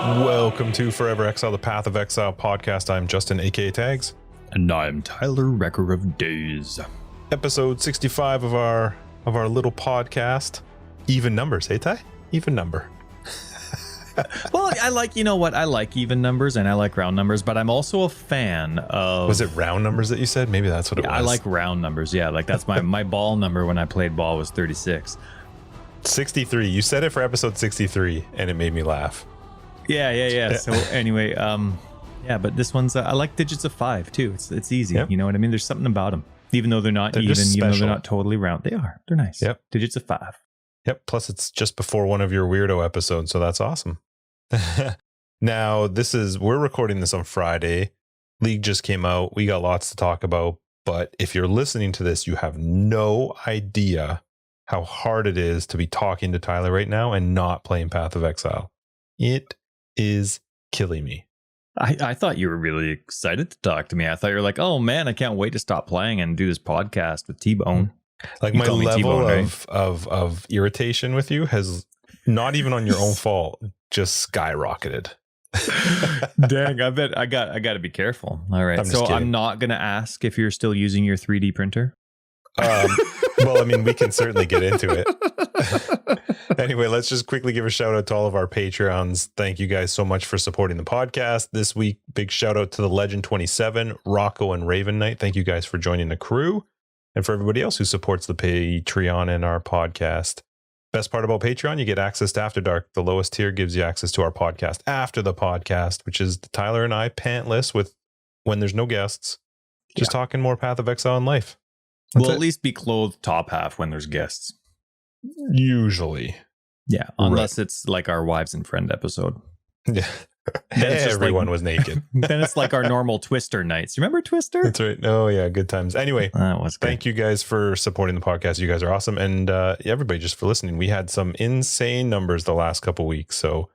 Welcome to Forever Exile, the Path of Exile podcast. I'm Justin, aka Tags. And I'm Tyler, Wrecker of Days. Episode 65 of our little podcast. Even numbers, hey Ty? Even number. Well, I like even numbers and I like round numbers, but I'm also a fan of... Was it round numbers that you said? Maybe that's what it was. I like round numbers, yeah. Like that's my ball number when I played ball was 36. 63. You said it for episode 63 and it made me laugh. Yeah. So anyway, yeah, but this one's I like digits of 5 too. It's easy. Yep. You know what I mean? There's something about them. Even though they're not even though they're not totally round. They are. They're nice. Yep. Digits of 5. Yep. Plus it's just before one of your weirdo episodes, so that's awesome. Now, we're recording this on Friday. League just came out. We got lots to talk about, but if you're listening to this, you have no idea how hard it is to be talking to Tyler right now and not playing Path of Exile. It is killing me. I thought you were really excited to talk to me. I thought you were like, oh man, I can't wait to stop playing and do this podcast with T-Bone. Like my level of irritation with you has, not even on your own fault, just skyrocketed. Dang, I bet I got to be careful. All right. So I'm not going to ask if you're still using your 3D printer. Well, I mean, we can certainly get into it. Anyway, let's just quickly give a shout out to all of our Patreons. Thank you guys so much for supporting the podcast. This week, big shout out to the Legend 27, Rocco and Raven Knight. Thank you guys for joining the crew. And for everybody else who supports the Patreon and our podcast. Best part about Patreon, you get access to After Dark. The lowest tier gives you access to our podcast after the podcast, which is Tyler and I pantless with when there's no guests, just talking more Path of Exile and life. We'll at least be clothed top half when there's guests. Usually. Yeah, unless it's like our wives and friend episode. Yeah. Everyone was naked. Then it's like our normal Twister nights. You remember Twister? That's right. Oh, yeah. Good times. Anyway, that was good. Thank you guys for supporting the podcast. You guys are awesome. And everybody just for listening. We had some insane numbers the last couple weeks. So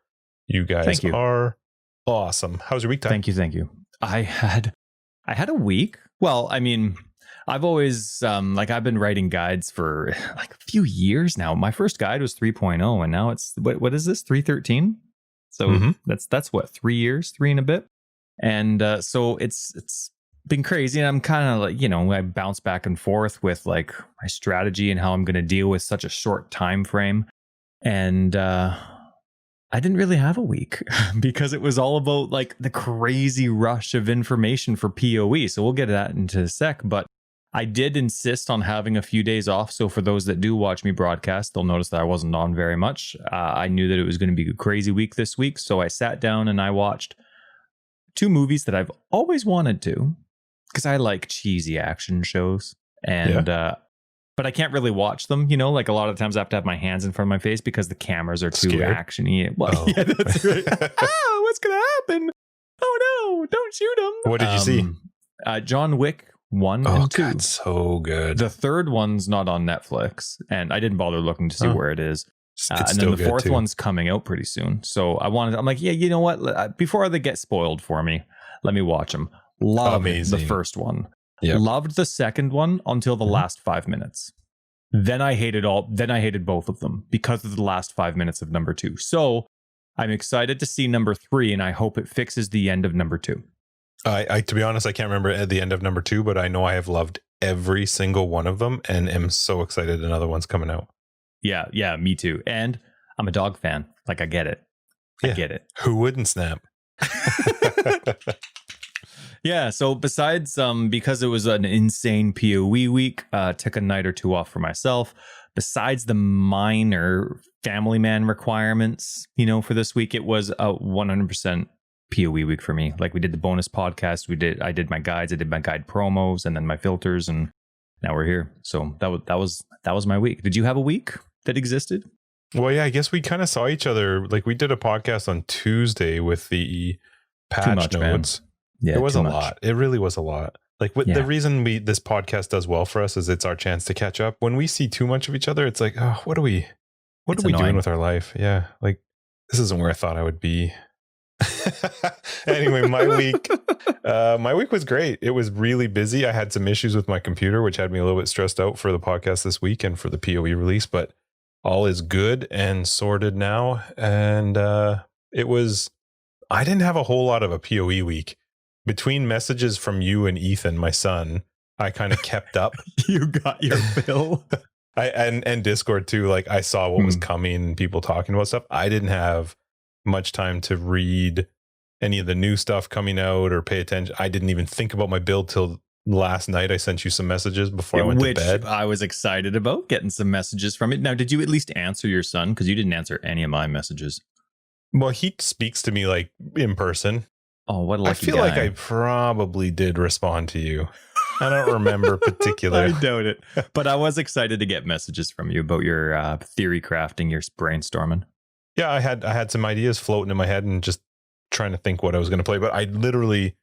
you guys are awesome. How's your week, Ty? Thank you. I had a week. Well, I mean, I've always I've been writing guides for like a few years now. My first guide was 3.0 and now it's what is this? 3.13? So that's what, 3 years, 3 and a bit. And so it's been crazy. And I'm kind of like, I bounce back and forth with like my strategy and how I'm going to deal with such a short time frame. And I didn't really have a week because it was all about like the crazy rush of information for PoE. So we'll get that into a sec. But I did insist on having a few days off. So for those that do watch me broadcast, they'll notice that I wasn't on very much. I knew that it was going to be a crazy week this week. So I sat down and I watched 2 movies that I've always wanted to, because I like cheesy action shows. And, but I can't really watch them, like a lot of times I have to have my hands in front of my face because the cameras are too action-y. Well, yeah, that's right. What's going to happen? Oh no, don't shoot him. What did you see? John Wick 1 and 2. God, so good. The third one's not on Netflix, and I didn't bother looking to see where it is. And then the fourth one's coming out pretty soon. So I'm like, yeah, you know what? Before they get spoiled for me, let me watch them. Loved the first one. Yep. Loved the second one until the last 5 minutes. Then I hated both of them because of the last 5 minutes of number 2. So I'm excited to see number 3, and I hope it fixes the end of number 2. I to be honest, I can't remember at the end of number 2, but I know I have loved every single one of them and am so excited another one's coming out. Yeah, me too. And I'm a dog fan. Like, I get it. I get it. Who wouldn't, Snap? Yeah, so besides, because it was an insane PoE week, took a night or 2 off for myself. Besides the minor family man requirements, for this week, it was a 100% PoE week for me. Like, we did the bonus podcast, I did my guides, I did my guide promos, and then my filters, and now we're here. So that was my week. Did you have a week that existed? Well, yeah, I guess we kind of saw each other. Like, we did a podcast on Tuesday with the patch notes. Man. Yeah, it was a lot. It really was a lot. Like, the reason this podcast does well for us is it's our chance to catch up. When we see too much of each other, it's like, oh, what are we doing with our life? Yeah, like, this isn't where I thought I would be. Anyway, my week was great. It was really busy. I had some issues with my computer, which had me a little bit stressed out for the podcast this week and for the PoE release, but all is good and sorted now. And it was I didn't have a whole lot of a PoE week. Between messages from you and Ethan, my son, I kind of kept up. You got your fill. And Discord too. Like I saw what was coming and people talking about stuff. I didn't have much time to read any of the new stuff coming out or pay attention. I didn't even think about my build till last night. I sent you some messages before I went to bed. I was excited about getting some messages from it. Now, did you at least answer your son? Because you didn't answer any of my messages. Well, he speaks to me like in person. Oh, what a lucky I feel guy. like I probably did respond to you. I don't remember particularly. I doubt it. But I was excited to get messages from you about your theory crafting, your brainstorming. Yeah, I had some ideas floating in my head and just trying to think what I was going to play. But I literally,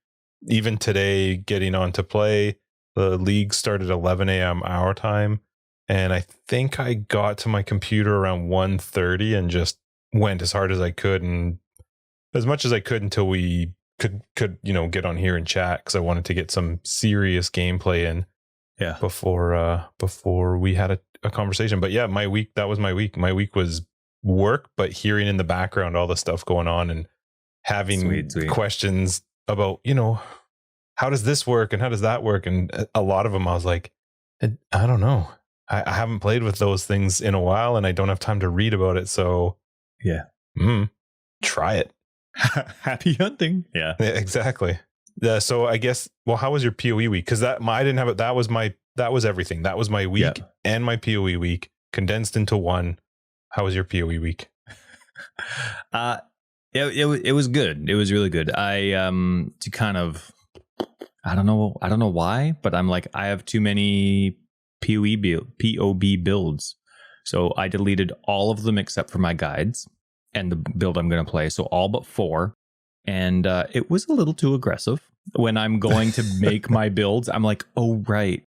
even today, getting on to play, the league started 11 a.m. our time. And I think I got to my computer around 1:30 and just went as hard as I could and as much as I could until we could get on here and chat, because I wanted to get some serious gameplay in before we had a conversation. But yeah, that was my week. My week was work, but hearing in the background all the stuff going on and having sweet questions about, how does this work and how does that work? And a lot of them I was like, I don't know. I haven't played with those things in a while and I don't have time to read about it. So yeah, try it. Happy hunting. Yeah, exactly. So I guess, well, how was your PoE week? Because I didn't have it. That was everything. That was my week and my PoE week condensed into one. How was your PoE week? It was good. It was really good. I don't know why, but I'm like, I have too many POB builds. So I deleted all of them except for my guides and the build I'm going to play. So all but 4. And it was a little too aggressive. When I'm going to make my builds, I'm like, oh, right.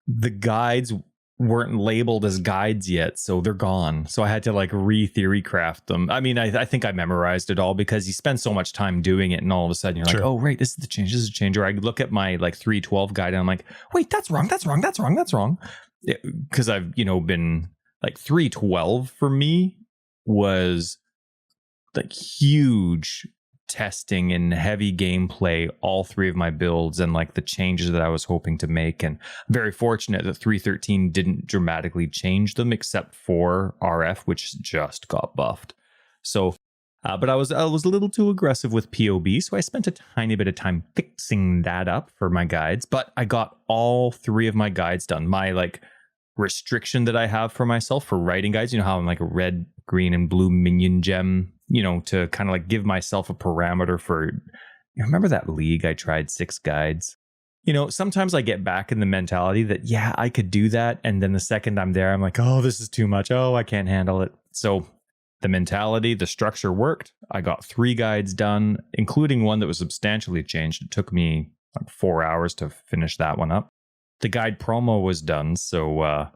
The guides weren't labeled as guides yet, so they're gone. So I had to like re-theory craft them. I mean, I think I memorized it all because you spend so much time doing it and all of a sudden you're like, oh, right, this is the change. This is a change. Or I look at my like 312 guide and I'm like, wait, that's wrong. Because I've, been like 312 for me was like huge testing and heavy gameplay, all 3 of my builds and like the changes that I was hoping to make. And I'm very fortunate that 313 didn't dramatically change them except for RF, which just got buffed. So, but I was a little too aggressive with POB. So I spent a tiny bit of time fixing that up for my guides, but I got all 3 of my guides done. My like restriction that I have for myself for writing guides, how I'm like a red, green and blue minion gem, to kind of like give myself a parameter for, remember that league I tried 6 guides? Sometimes I get back in the mentality that, yeah, I could do that. And then the second I'm there, I'm like, oh, this is too much. Oh, I can't handle it. So the mentality, the structure worked. I got 3 guides done, including one that was substantially changed. It took me like 4 hours to finish that one up. The guide promo was done. So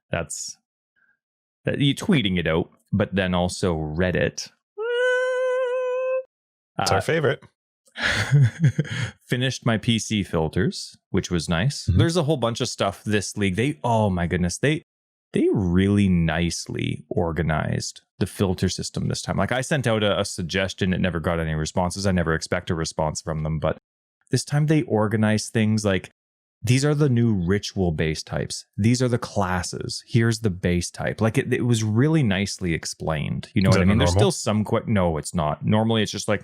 that's you tweeting it out, but then also Reddit. It's our favorite. Finished my PC filters, which was nice. Mm-hmm. There's a whole bunch of stuff this league. Oh my goodness, they really nicely organized the filter system this time. Like I sent out a suggestion, it never got any responses. I never expect a response from them, but this time they organized things like, these are the new ritual base types. These are the classes. Here's the base type. Like it was really nicely explained. You know what I mean? There's still some no, it's not. Normally it's just like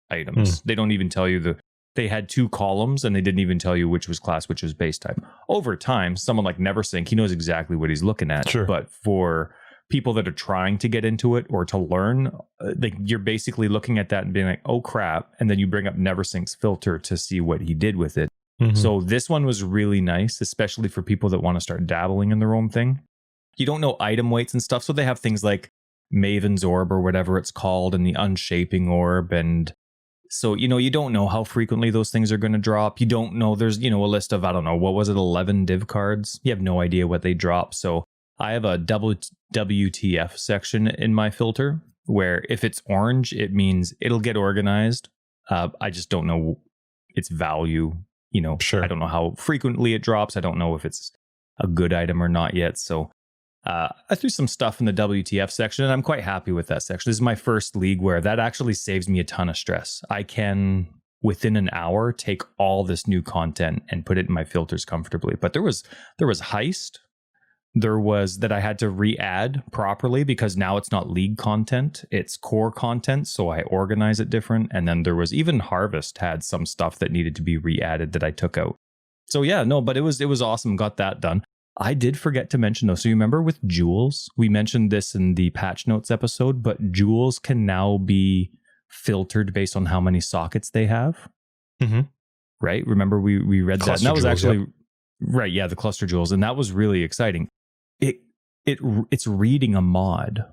items. They don't even tell you they had 2 columns and they didn't even tell you which was class, which was base type. Over time, someone like Neversink, he knows exactly what he's looking at. Sure. But for people that are trying to get into it or to learn, like you're basically looking at that and being like, oh crap. And then you bring up Neversink's filter to see what he did with it. Mm-hmm. So this one was really nice, especially for people that want to start dabbling in their own thing. You don't know item weights and stuff. So they have things like Maven's orb or whatever it's called and the unshaping orb. And so, you don't know how frequently those things are going to drop. You don't know there's, a list of, I don't know, what was it, 11 div cards? You have no idea what they drop. So I have a WTF section in my filter where if it's orange, it means it'll get organized. I just don't know its value. Sure. I don't know how frequently it drops. I don't know if it's a good item or not yet. So I threw some stuff in the WTF section, and I'm quite happy with that section. This is my first league where that actually saves me a ton of stress. I can, within an hour, take all this new content and put it in my filters comfortably. But there was heist. There was that I had to re-add properly because now it's not league content, it's core content, so I organize it different. And then there was even Harvest had some stuff that needed to be re-added that I took out. So yeah, no, but it was awesome. Got that done. I did forget to mention though. So you remember with jewels, we mentioned this in the patch notes episode, but jewels can now be filtered based on how many sockets they have. Mm-hmm. Right? Remember we read that. And that was actually right. Yeah, the cluster jewels, and that was really exciting. It's reading a mod,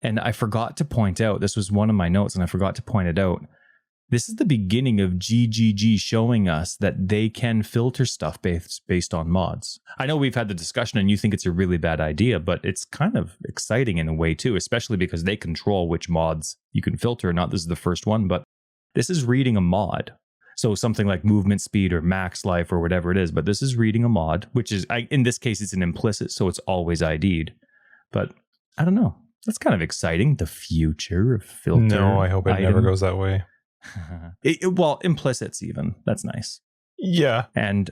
and I forgot to point out, this was one of my notes and I forgot to point it out. This is the beginning of GGG showing us that they can filter stuff based on mods. I know we've had the discussion and you think it's a really bad idea, but it's kind of exciting in a way too, especially because they control which mods you can filter. Not this is the first one, but this is reading a mod. So something like movement speed or max life or whatever it is, but this is reading a mod, which is, in this case, it's an implicit, so it's always ID'd. But I don't know. That's kind of exciting. The future of filter. No, I hope it never goes that way. Well, implicits even. That's nice. Yeah. And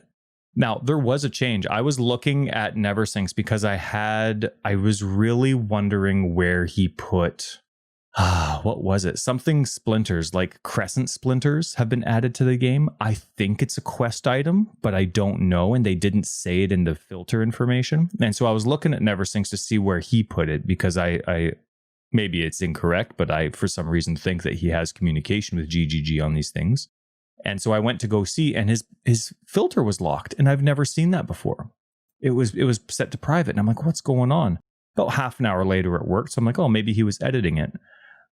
now there was a change. I was looking at NeverSyncs because I was really wondering where he put... what was it? Something splinters, like crescent splinters have been added to the game. I think it's a quest item, but I don't know. And they didn't say it in the filter information. And so I was looking at NeverSyncs to see where he put it because I maybe it's incorrect, but I, for some reason, think that he has communication with GGG on these things. And so I went to go see, and his filter was locked. And I've never seen that before. It was set to private. And I'm like, what's going on? About half an hour later it worked. So I'm like, oh, maybe he was editing it.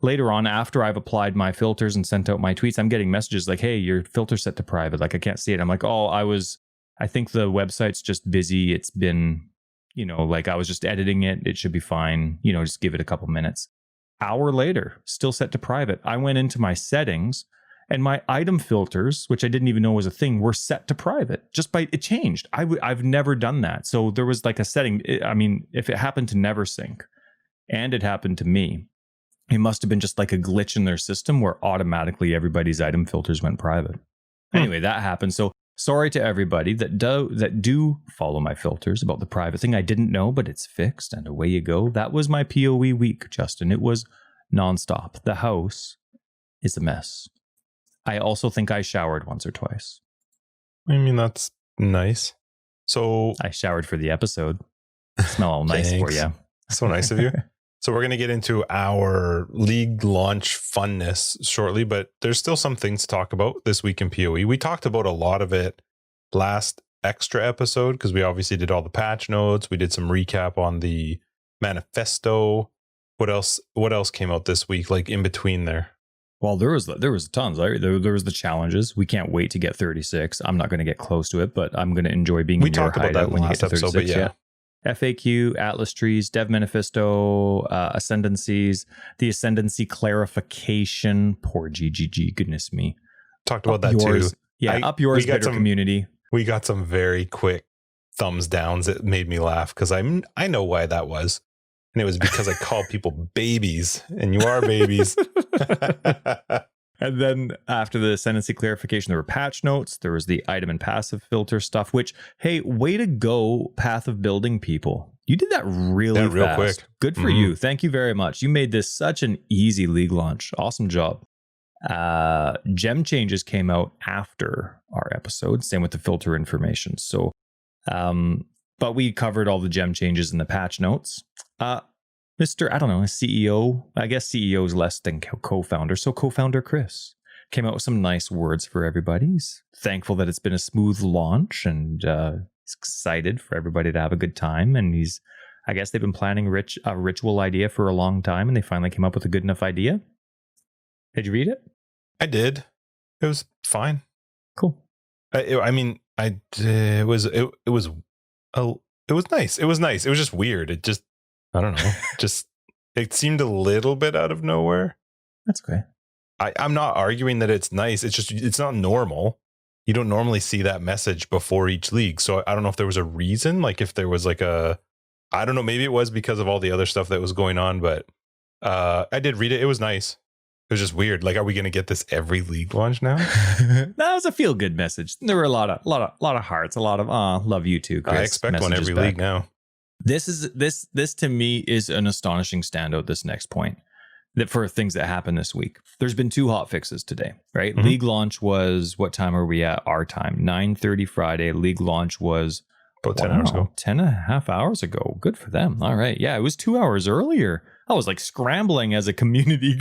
Later on, after I've applied my filters and sent out my tweets, I'm getting messages like, hey, your filter's set to private. Like, I can't see it. I'm like, oh, I think the website's just busy. It's been, like I was just editing it. It should be fine. Just give it a couple minutes. Hour later, still set to private. I went into my settings and my item filters, which I didn't even know was a thing, were set to private. It changed. I've never done that. So there was like a setting. If it happened to NeverSync and it happened to me, it must have been just like a glitch in their system where automatically everybody's item filters went private. Anyway, that happened. So sorry to everybody that do follow my filters about the private thing. I didn't know, but it's fixed and away you go. That was my PoE week, Justin. It was nonstop. The house is a mess. I also think I showered once or twice. That's nice. So I showered for the episode. Smell all nice for you. So nice of you. So we're going to get into our league launch funness shortly, but there's still some things to talk about this week in PoE. We talked about a lot of it last extra episode because we obviously did all the patch notes. We did some recap on the manifesto. What else came out this week, like in between there? Well, there was tons. There was the challenges. We can't wait to get 36. I'm not going to get close to it, but I'm going to enjoy being in your hideout. We talked about that when you get to 36. Episode, but yeah. FAQ, Atlas trees, Dev Manifesto, Ascendancies, the Ascendancy clarification. Poor GGG, goodness me. Talked about that too. Yeah, up yours, better community. We got some very quick thumbs downs. It made me laugh because I know why that was. And it was because I called people babies, and you are babies. And then after the Ascendancy clarification, there were patch notes. There was the item and passive filter stuff, which, hey, way to go, Path of Building people. You did that real quick. Good for you. Thank you very much. You made this such an easy league launch. Awesome job. Gem changes came out after our episode. Same with the filter information. So, but we covered all the gem changes in the patch notes. CEO, I guess CEO is less than co-founder. So co-founder Chris came out with some nice words for everybody. He's thankful that it's been a smooth launch and he's excited for everybody to have a good time. And I guess they've been planning a ritual idea for a long time and they finally came up with a good enough idea. Did you read it? I did. It was fine. Cool. It was nice. It was nice. It was just weird. I don't know. It seemed a little bit out of nowhere. That's okay. I'm not arguing that it's nice. It's not normal. You don't normally see that message before each league. So I don't know if there was a reason, like if there was like a I don't know. Maybe it was because of all the other stuff that was going on, but I did read it. It was nice. It was just weird. Like, are we going to get this every league launch now? That was a feel good message. There were a lot of hearts, a lot of love you too, Chris. I expect one every back. league now. This to me is an astonishing standout. This next point that for things that happened this week, there's been 2 hot fixes today, right? Mm-hmm. League launch was, what time are we at? Our time, 9:30 Friday. League launch was about 10 hours ago. 10 and a half hours ago. Good for them. All right. Yeah, it was 2 hours earlier. I was like scrambling as a community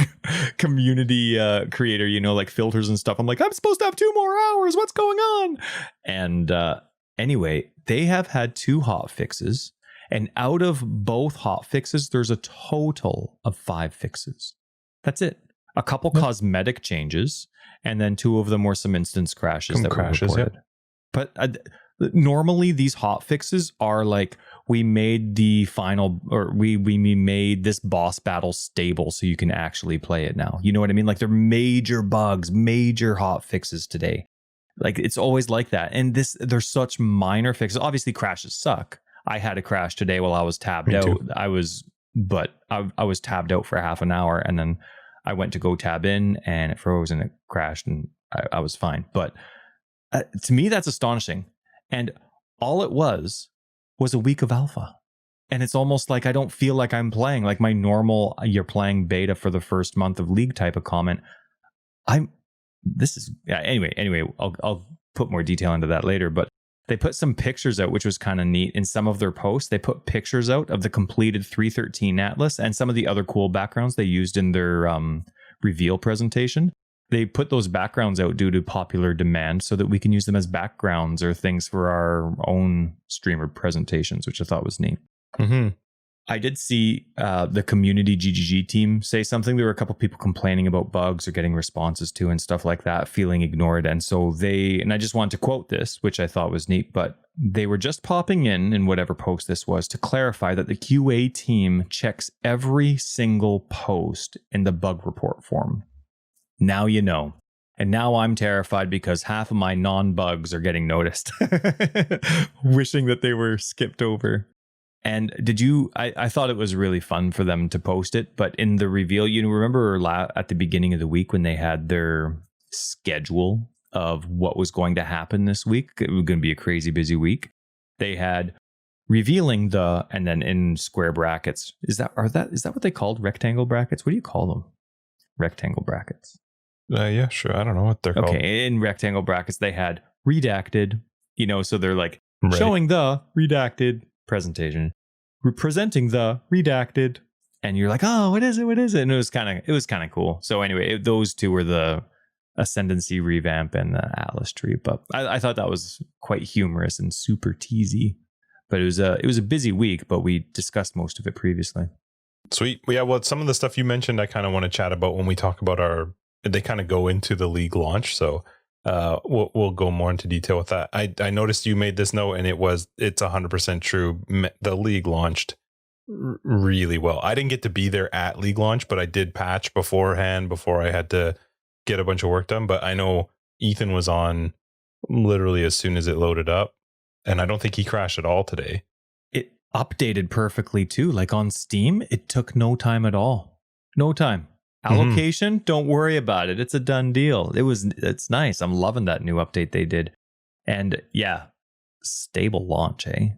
creator, you know, like filters and stuff. I'm like, I'm supposed to have 2 more hours. What's going on? And anyway, they have had 2 hot fixes. And out of both hot fixes, there's a total of 5 fixes. That's it. A couple cosmetic changes. And then 2 of them were some instance crashes that were reported. But normally these hot fixes are like, we made the final, or we made this boss battle stable so you can actually play it now. You know what I mean? Like, they're major bugs, major hot fixes today. Like, it's always like that. And they're such minor fixes. Obviously crashes suck. I had a crash today while I was tabbed out. I was tabbed out for half an hour, and then I went to go tab in and it froze and it crashed, and I was fine. But to me, that's astonishing. And all it was a week of alpha. And it's almost like I don't feel like I'm playing like my normal, you're playing beta for the first month of league type of comment. Anyway, I'll put more detail into that later, but they put some pictures out, which was kind of neat. In some of their posts, they put pictures out of the completed 313 Atlas and some of the other cool backgrounds they used in their reveal presentation. They put those backgrounds out due to popular demand so that we can use them as backgrounds or things for our own streamer presentations, which I thought was neat. Mm-hmm. I did see the community GGG team say something. There were a couple people complaining about bugs or getting responses to and stuff like that, feeling ignored. And so and I just wanted to quote this, which I thought was neat, but they were just popping in whatever post this was to clarify that the QA team checks every single post in the bug report form. Now you know. And now I'm terrified because half of my non-bugs are getting noticed. Wishing that they were skipped over. And I thought it was really fun for them to post it, but in the reveal, you remember at the beginning of the week when they had their schedule of what was going to happen this week? It was going to be a crazy busy week. They had revealing and then in square brackets. Is that what they called rectangle brackets? What do you call them? Rectangle brackets. Yeah, sure. I don't know what they're called. Okay, in rectangle brackets, they had redacted, so they're like Showing the redacted presentation, presenting the redacted, and you're like, oh, what is it? And it was kind of cool. So anyway, those 2 were the Ascendancy revamp and the Atlas tree. But I thought that was quite humorous and super teasy. But it was a busy week, but we discussed most of it previously. Sweet. Yeah, well, some of the stuff you mentioned, I kind of want to chat about when we talk about they kind of go into the league launch. So we'll go more into detail with that. I noticed you made this note, and it's 100% true. The league launched really well. I didn't get to be there at league launch, but I did patch beforehand before I had to get a bunch of work done. But I know Ethan was on literally as soon as it loaded up, and I don't think he crashed at all today. It updated perfectly too. Like on Steam, it took no time at all. No time. Allocation, don't worry about it. It's a done deal. It's nice. I'm loving that new update they did. And yeah, stable launch, eh?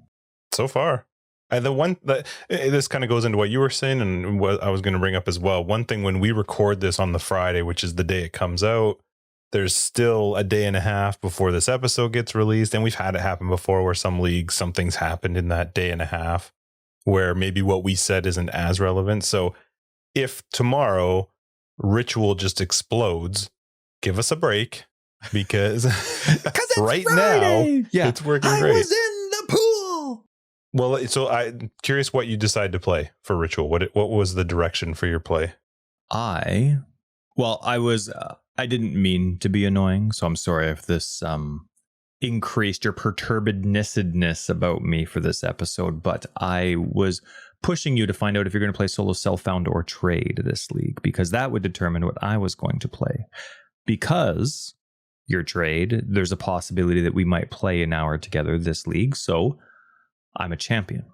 So far. This kind of goes into what you were saying and what I was going to bring up as well. One thing, when we record this on the Friday, which is the day it comes out, there's still a day and a half before this episode gets released. And we've had it happen before where some leagues, something's happened in that day and a half where maybe what we said isn't as relevant. So if tomorrow Ritual just explodes, give us a break because right Friday. Now it's working great. I was in the pool. Well, so I'm curious what you decided to play for Ritual. What was the direction for your play? I didn't mean to be annoying, so I'm sorry if this increased your perturbedness about me for this episode, but I was pushing you to find out if you're going to play solo, self-found, or trade this league, because that would determine what I was going to play. Because your trade, there's a possibility that we might play an hour together this league, so I'm a champion.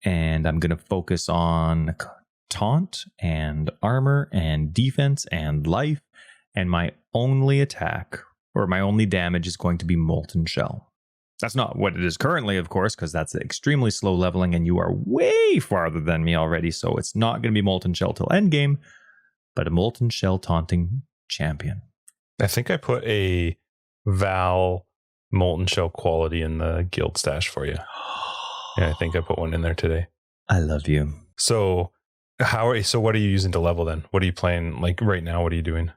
and I'm going to focus on taunt and armor and defense and life, and my only attack or my only damage is going to be Molten Shell. That's not what it is currently, of course, because that's extremely slow leveling and you are way farther than me already, so it's not going to be Molten Shell till endgame, but a Molten Shell taunting champion. I think I put a Val Molten Shell quality in the guild stash for you. Yeah, I think I put one in there today. I love you. So what are you using to level then? What are you playing like right now? What are you doing?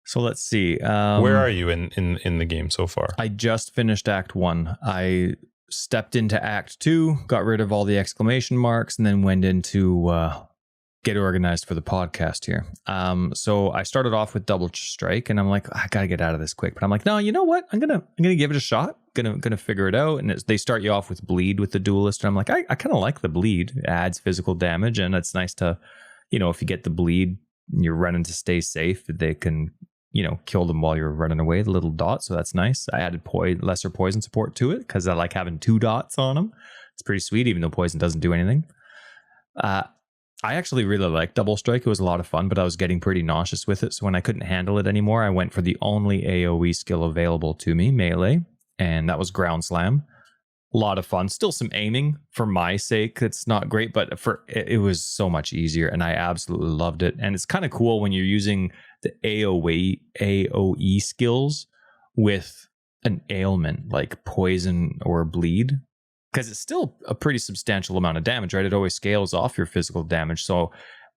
So let's see. Where are you in the game so far? I just finished Act 1. I stepped into Act 2, got rid of all the exclamation marks, and then went into get organized for the podcast here. So I started off with Double Strike, and I'm like, I gotta get out of this quick. But I'm like, no, you know what? I'm gonna give it a shot. Gonna figure it out. And they start you off with Bleed with the duelist, and I'm like, I kind of like the Bleed. It adds physical damage, and it's nice to, if you get the Bleed and you're running to stay safe, they can, kill them while you're running away, the little dot. So that's nice. I added lesser poison support to it because I like having 2 dots on them. It's pretty sweet, even though poison doesn't do anything. I actually really liked Double Strike. It was a lot of fun, but I was getting pretty nauseous with it. So when I couldn't handle it anymore, I went for the only AoE skill available to me, melee, and that was Ground Slam. A lot of fun. Still some aiming for my sake. It's not great, but it was so much easier, and I absolutely loved it. And it's kind of cool when you're using the AoE skills with an ailment like poison or bleed, because it's still a pretty substantial amount of damage, right? It always scales off your physical damage. So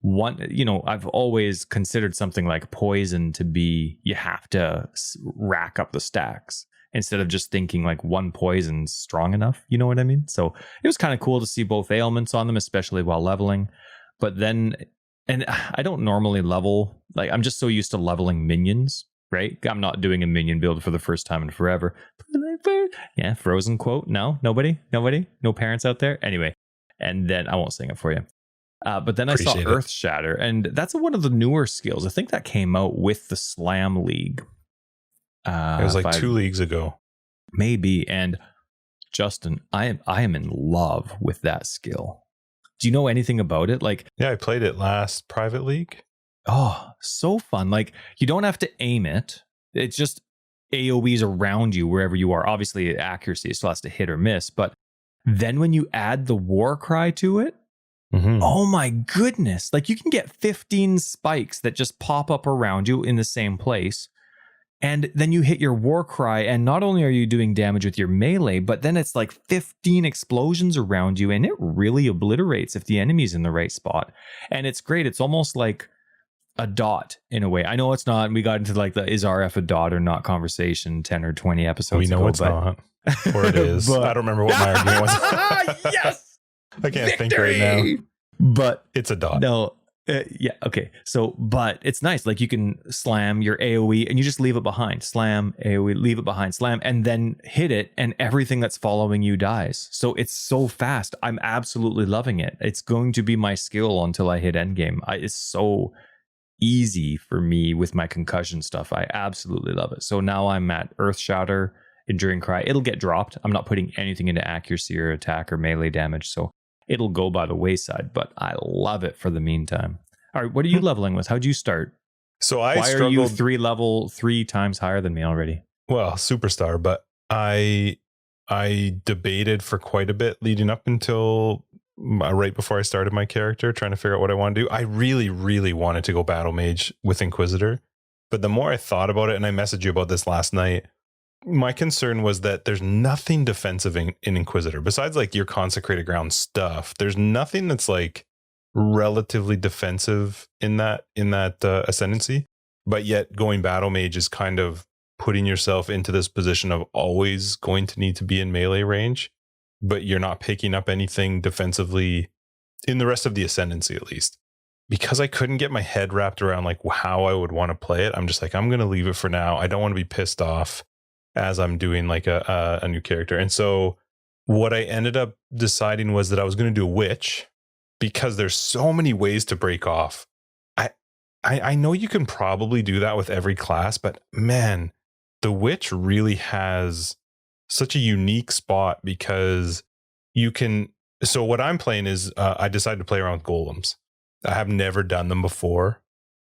I've always considered something like poison to be, you have to rack up the stacks instead of just thinking like one poison's strong enough. You know what I mean? So it was kind of cool to see both ailments on them, especially while leveling. But then, and I don't normally level, like I'm just so used to leveling minions, right? I'm not doing a minion build for the first time in forever. Yeah, Frozen quote. No, nobody, no parents out there. Anyway, and then I won't sing it for you. But then I saw Earth Shatter, and that's one of the newer skills. I think that came out with the Slam League. It was like 2 leagues ago. Maybe. And Justin, I am in love with that skill. Do you know anything about it? Like, yeah, I played it last private league. Oh, so fun. Like, you don't have to aim it. It's just AoEs around you wherever you are. Obviously, accuracy still has to hit or miss. But then when you add the war cry to it, oh my goodness. Like, you can get 15 spikes that just pop up around you in the same place. And then you hit your war cry, and not only are you doing damage with your melee, but then it's like 15 explosions around you, and it really obliterates if the enemy's in the right spot. And it's great. It's almost like a dot in a way. I know it's not. We got into like the is RF a dot or not conversation 10 or 20 episodes ago. We know it's not. Or it is. But I don't remember what my argument was. Yes! I can't think right now. But it's a dot. No. Yeah. Okay. So, but it's nice. Like, you can slam your AoE and you just leave it behind. Slam, AoE, leave it behind, slam, and then hit it, and everything that's following you dies. So it's so fast. I'm absolutely loving it. It's going to be my skill until I hit endgame. It's so easy for me with my concussion stuff. I absolutely love it. So now I'm at Earth Shatter, Enduring Cry. It'll get dropped. I'm not putting anything into accuracy or attack or melee damage. So it'll go by the wayside, but I love it for the meantime. All right, what are you leveling with? How'd you start? So Why are you 3 times higher than me already? Well, superstar, but I debated for quite a bit leading up until right before I started my character, trying to figure out what I want to do. I really, really wanted to go battle mage with Inquisitor, but the more I thought about it, and I messaged you about this last night, my concern was that there's nothing defensive in Inquisitor besides like your consecrated ground stuff. There's nothing that's like relatively defensive in that ascendancy, but yet going battle mage is kind of putting yourself into this position of always going to need to be in melee range, but you're not picking up anything defensively in the rest of the ascendancy, at least. Because I couldn't get my head wrapped around like how I would want to play it, I'm just like, I'm going to leave it for now. I don't want to be pissed off as I'm doing like a new character. And so what I ended up deciding was that I was going to do a witch, because there's so many ways to break off. I know you can probably do that with every class, but man, the witch really has such a unique spot because you can So what I'm playing is I decided to play around with golems. I have never done them before.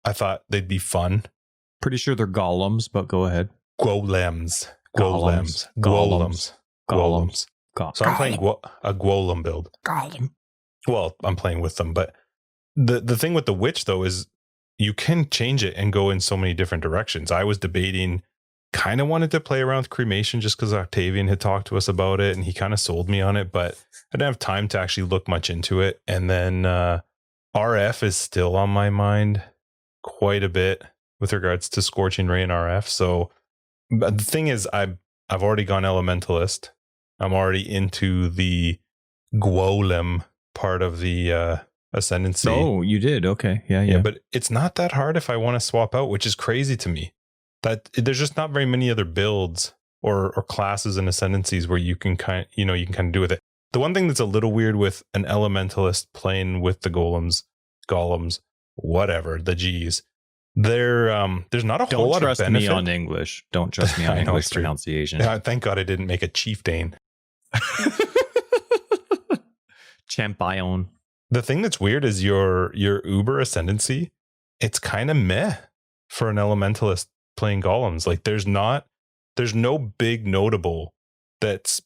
I thought they'd be fun. Pretty sure they're golems, but go ahead. Golems. Golems. So I'm playing a golem build. Golem. Well, I'm playing with them, but the thing with the witch though is you can change it and go in so many different directions. I was debating, kind of wanted to play around with cremation just because Octavian had talked to us about it and he kind of sold me on it, but I didn't have time to actually look much into it. And then RF is still on my mind quite a bit with regards to Scorching Ray and RF. So but the thing is, I've already gone Elementalist. I'm already into the Golem part of the Ascendancy. Oh, you did? Okay. Yeah. But it's not that hard if I want to swap out, which is crazy to me. That there's just not very many other builds or classes and Ascendancies where you can kind of do with it. The one thing that's a little weird with an Elementalist playing with the golems, whatever, the G's, there's not a whole lot of benefit. Don't trust me on English. Don't trust me on English pronunciation. Yeah, thank God I didn't make a chieftain. Champion. The thing that's weird is your Uber Ascendancy. It's kind of meh for an Elementalist playing golems. Like there's no big notable that's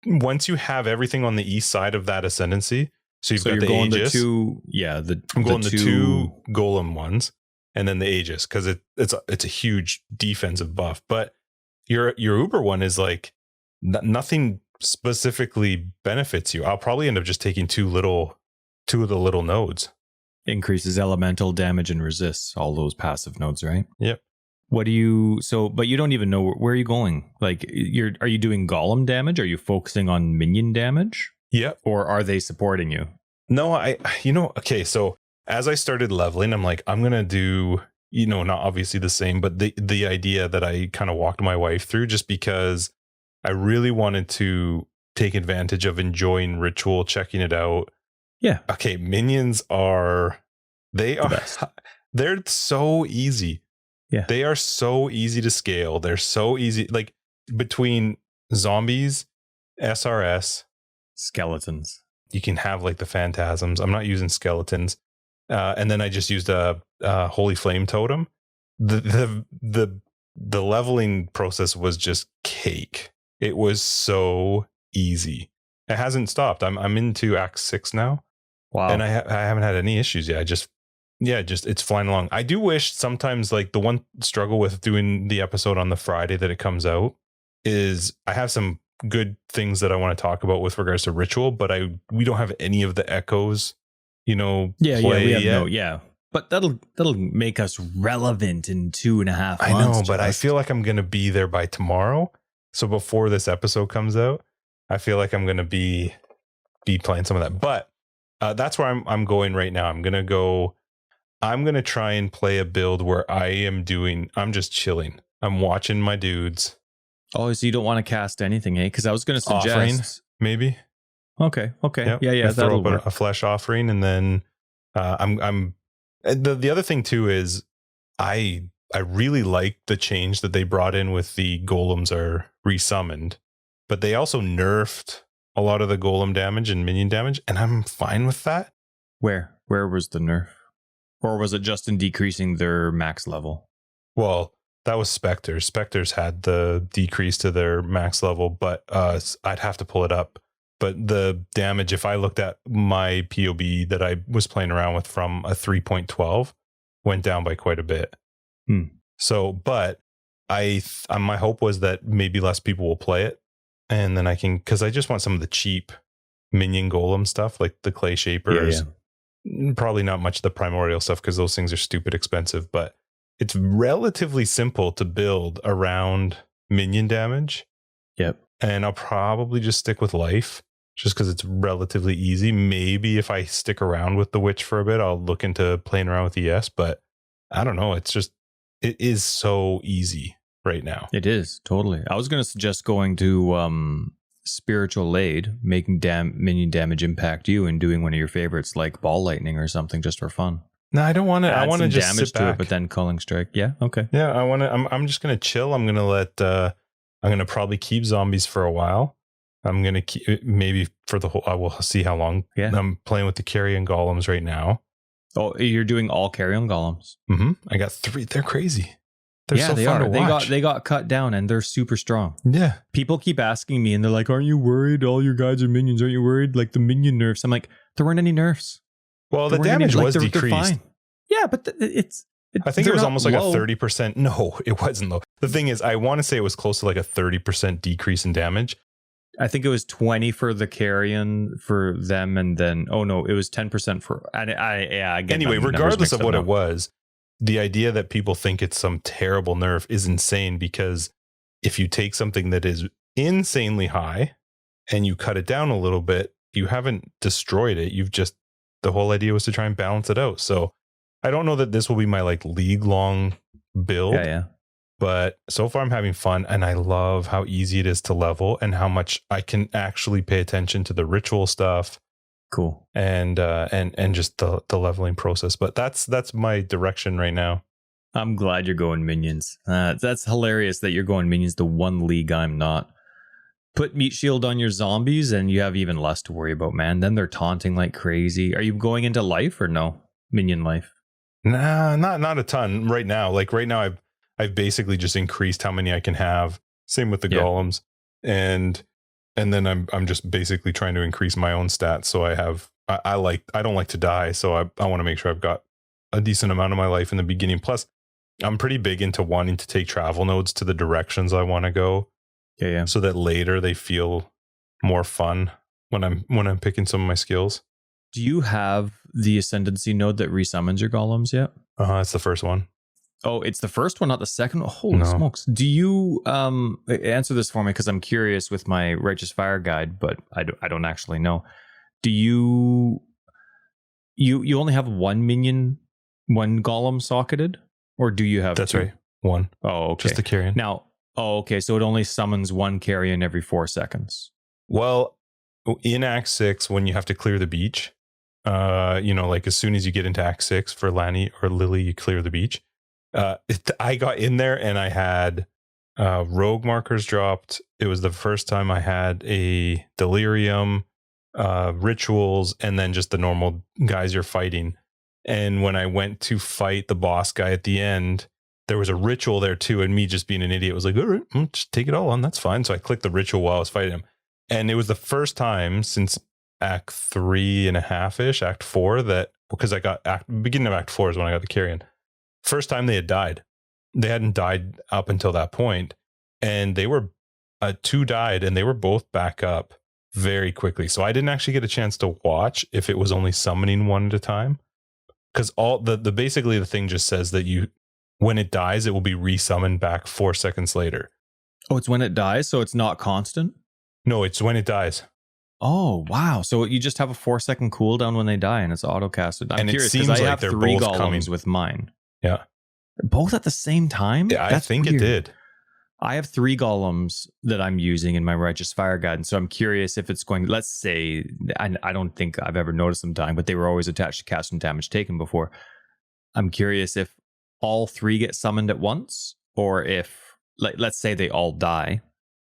once you have everything on the east side of that Ascendancy. So you've got the Aegis. I'm going the two golem ones and then the Aegis because it's a huge defensive buff. But your Uber one is like nothing specifically benefits you. I'll probably end up just taking two of the little nodes. Increases elemental damage and resists all those passive nodes, right? Yep. But you don't even know where are you going? Like are you doing golem damage? Are you focusing on minion damage? Yep. Or are they supporting you? No, okay, so as I started leveling, I'm like, I'm gonna do, not obviously the same, but the idea that I kind of walked my wife through just because I really wanted to take advantage of enjoying ritual, checking it out. Yeah. Okay, minions they're so easy. Yeah. They are so easy to scale. They're so easy. Like between zombies, SRS, skeletons. You can have like the phantasms. I'm not using skeletons. And then I just used a holy flame totem. The leveling process was just cake. It was so easy. It hasn't stopped. I'm into Act 6 now. Wow. And I haven't had any issues yet. It's flying along. I do wish sometimes, like the one struggle with doing the episode on the Friday that it comes out is I have some good things that I want to talk about with regards to ritual, but we don't have any of the echoes, we have yet. But that'll make us relevant in 2.5 months. I know, but I feel like I'm going to be there by tomorrow. So before this episode comes out, I feel like I'm going to be playing some of that. But that's where I'm going right now. I'm going to try and play a build where I'm just chilling. I'm watching my dudes. Oh, so you don't want to cast anything, eh? Because I was going to suggest offering, maybe. Okay. Yep. Yeah. Throw up a flesh offering, and then I'm. The other thing too is I really like the change that they brought in with the golems are resummoned, but they also nerfed a lot of the golem damage and minion damage, and I'm fine with that. Where was the nerf, or was it just in decreasing their max level? Well, that was Spectres. Spectres had the decrease to their max level, but I'd have to pull it up. But the damage, if I looked at my POB that I was playing around with from a 3.12, went down by quite a bit. So, but my hope was that maybe less people will play it. And then because I just want some of the cheap minion golem stuff, like the clay shapers. Yeah. Probably not much of the primordial stuff because those things are stupid expensive, but it's relatively simple to build around minion damage. Yep. And I'll probably just stick with life just because it's relatively easy. Maybe if I stick around with the witch for a bit, I'll look into playing around with ES, but I don't know. It is so easy right now. It is totally. I was going to suggest going to spiritual aid, making minion damage impact you and doing one of your favorites like ball lightning or something just for fun. No, I don't want to. I want to just damage sit back. To it, but then culling strike. Yeah. Okay. Yeah, I want to. I'm just gonna chill. I'm gonna probably keep zombies for a while, I'm going to keep maybe for the whole, I will see how long. Yeah. I'm playing with the carrion golems right now. Oh, you're doing all carrion golems. I got 3. They're crazy. They're yeah, so they fun are. to watch. They got cut down and they're super strong. Yeah. People keep asking me and they're like, aren't you worried? All your guides are minions. Aren't you worried? Like the minion nerfs. I'm like, there weren't any nerfs. Well, the damage was decreased. Yeah, but I think it was almost like low. a 30%. No, it wasn't low. The thing is, I want to say it was close to like a 30% decrease in damage. I think it was 20 for the carrion for them, and then it was 10% for. Anyway, regardless of what it was, the idea that people think it's some terrible nerf is insane, because if you take something that is insanely high and you cut it down a little bit, you haven't destroyed it. The whole idea was to try and balance it out. So I don't know that this will be my like league long build. Yeah. But so far I'm having fun, and I love how easy it is to level and how much I can actually pay attention to the ritual stuff. Cool. And just the leveling process. But that's my direction right now. I'm glad you're going minions. That's hilarious that you're going minions, the one league I'm not. Put meat shield on your zombies and you have even less to worry about, man. Then they're taunting like crazy. Are you going into life or no? Minion life? Nah, not a ton right now. Like right now I've basically just increased how many I can have. Same with the golems. And then I'm just basically trying to increase my own stats. So I don't like to die. So I want to make sure I've got a decent amount of my life in the beginning. Plus I'm pretty big into wanting to take travel nodes to the directions I want to go. Yeah. So that later they feel more fun when I'm picking some of my skills. Do you have the ascendancy node that resummons your golems yet? It's the first one. Oh, it's the first one, not the second one? Holy smokes. Do you answer this for me, because I'm curious with my Righteous Fire guide, but I don't actually know. Do you only have one minion, one golem socketed? Or do you have That's two? right. One. Oh, okay. Just the carrion. Now, okay. So it only summons one carrion every 4 seconds. Well, in Act 6, when you have to clear the beach, like as soon as you get into Act 6 for Lanny or Lily, you clear the beach. I got in there and I had rogue markers dropped. It was the first time I had a delirium, rituals, and then just the normal guys you're fighting. And when I went to fight the boss guy at the end, there was a ritual there too. And me just being an idiot was like, all right, just take it all on. That's fine. So I clicked the ritual while I was fighting him. And it was the first time since Act 3.5-ish, Act 4, that because I got beginning of Act 4 is when I got the carrion. First time they had died. They hadn't died up until that point. And they were 2 died and they were both back up very quickly. So I didn't actually get a chance to watch if it was only summoning one at a time. Because all the basically the thing just says that when it dies, it will be resummoned back 4 seconds later. Oh, it's when it dies, so it's not constant? No, it's when it dies. Oh, wow. So you just have a 4-second cooldown when they die and it's auto-casted. I'm curious because I have 3 golems with mine. Yeah. Both at the same time? Yeah, I think weird. It did. I have 3 golems that I'm using in my Righteous Fire guide. And so I'm curious if it's going, let's say, I don't think I've ever noticed them dying, but they were always attached to cast and damage taken before. I'm curious if all 3 get summoned at once, or if, let's say they all die,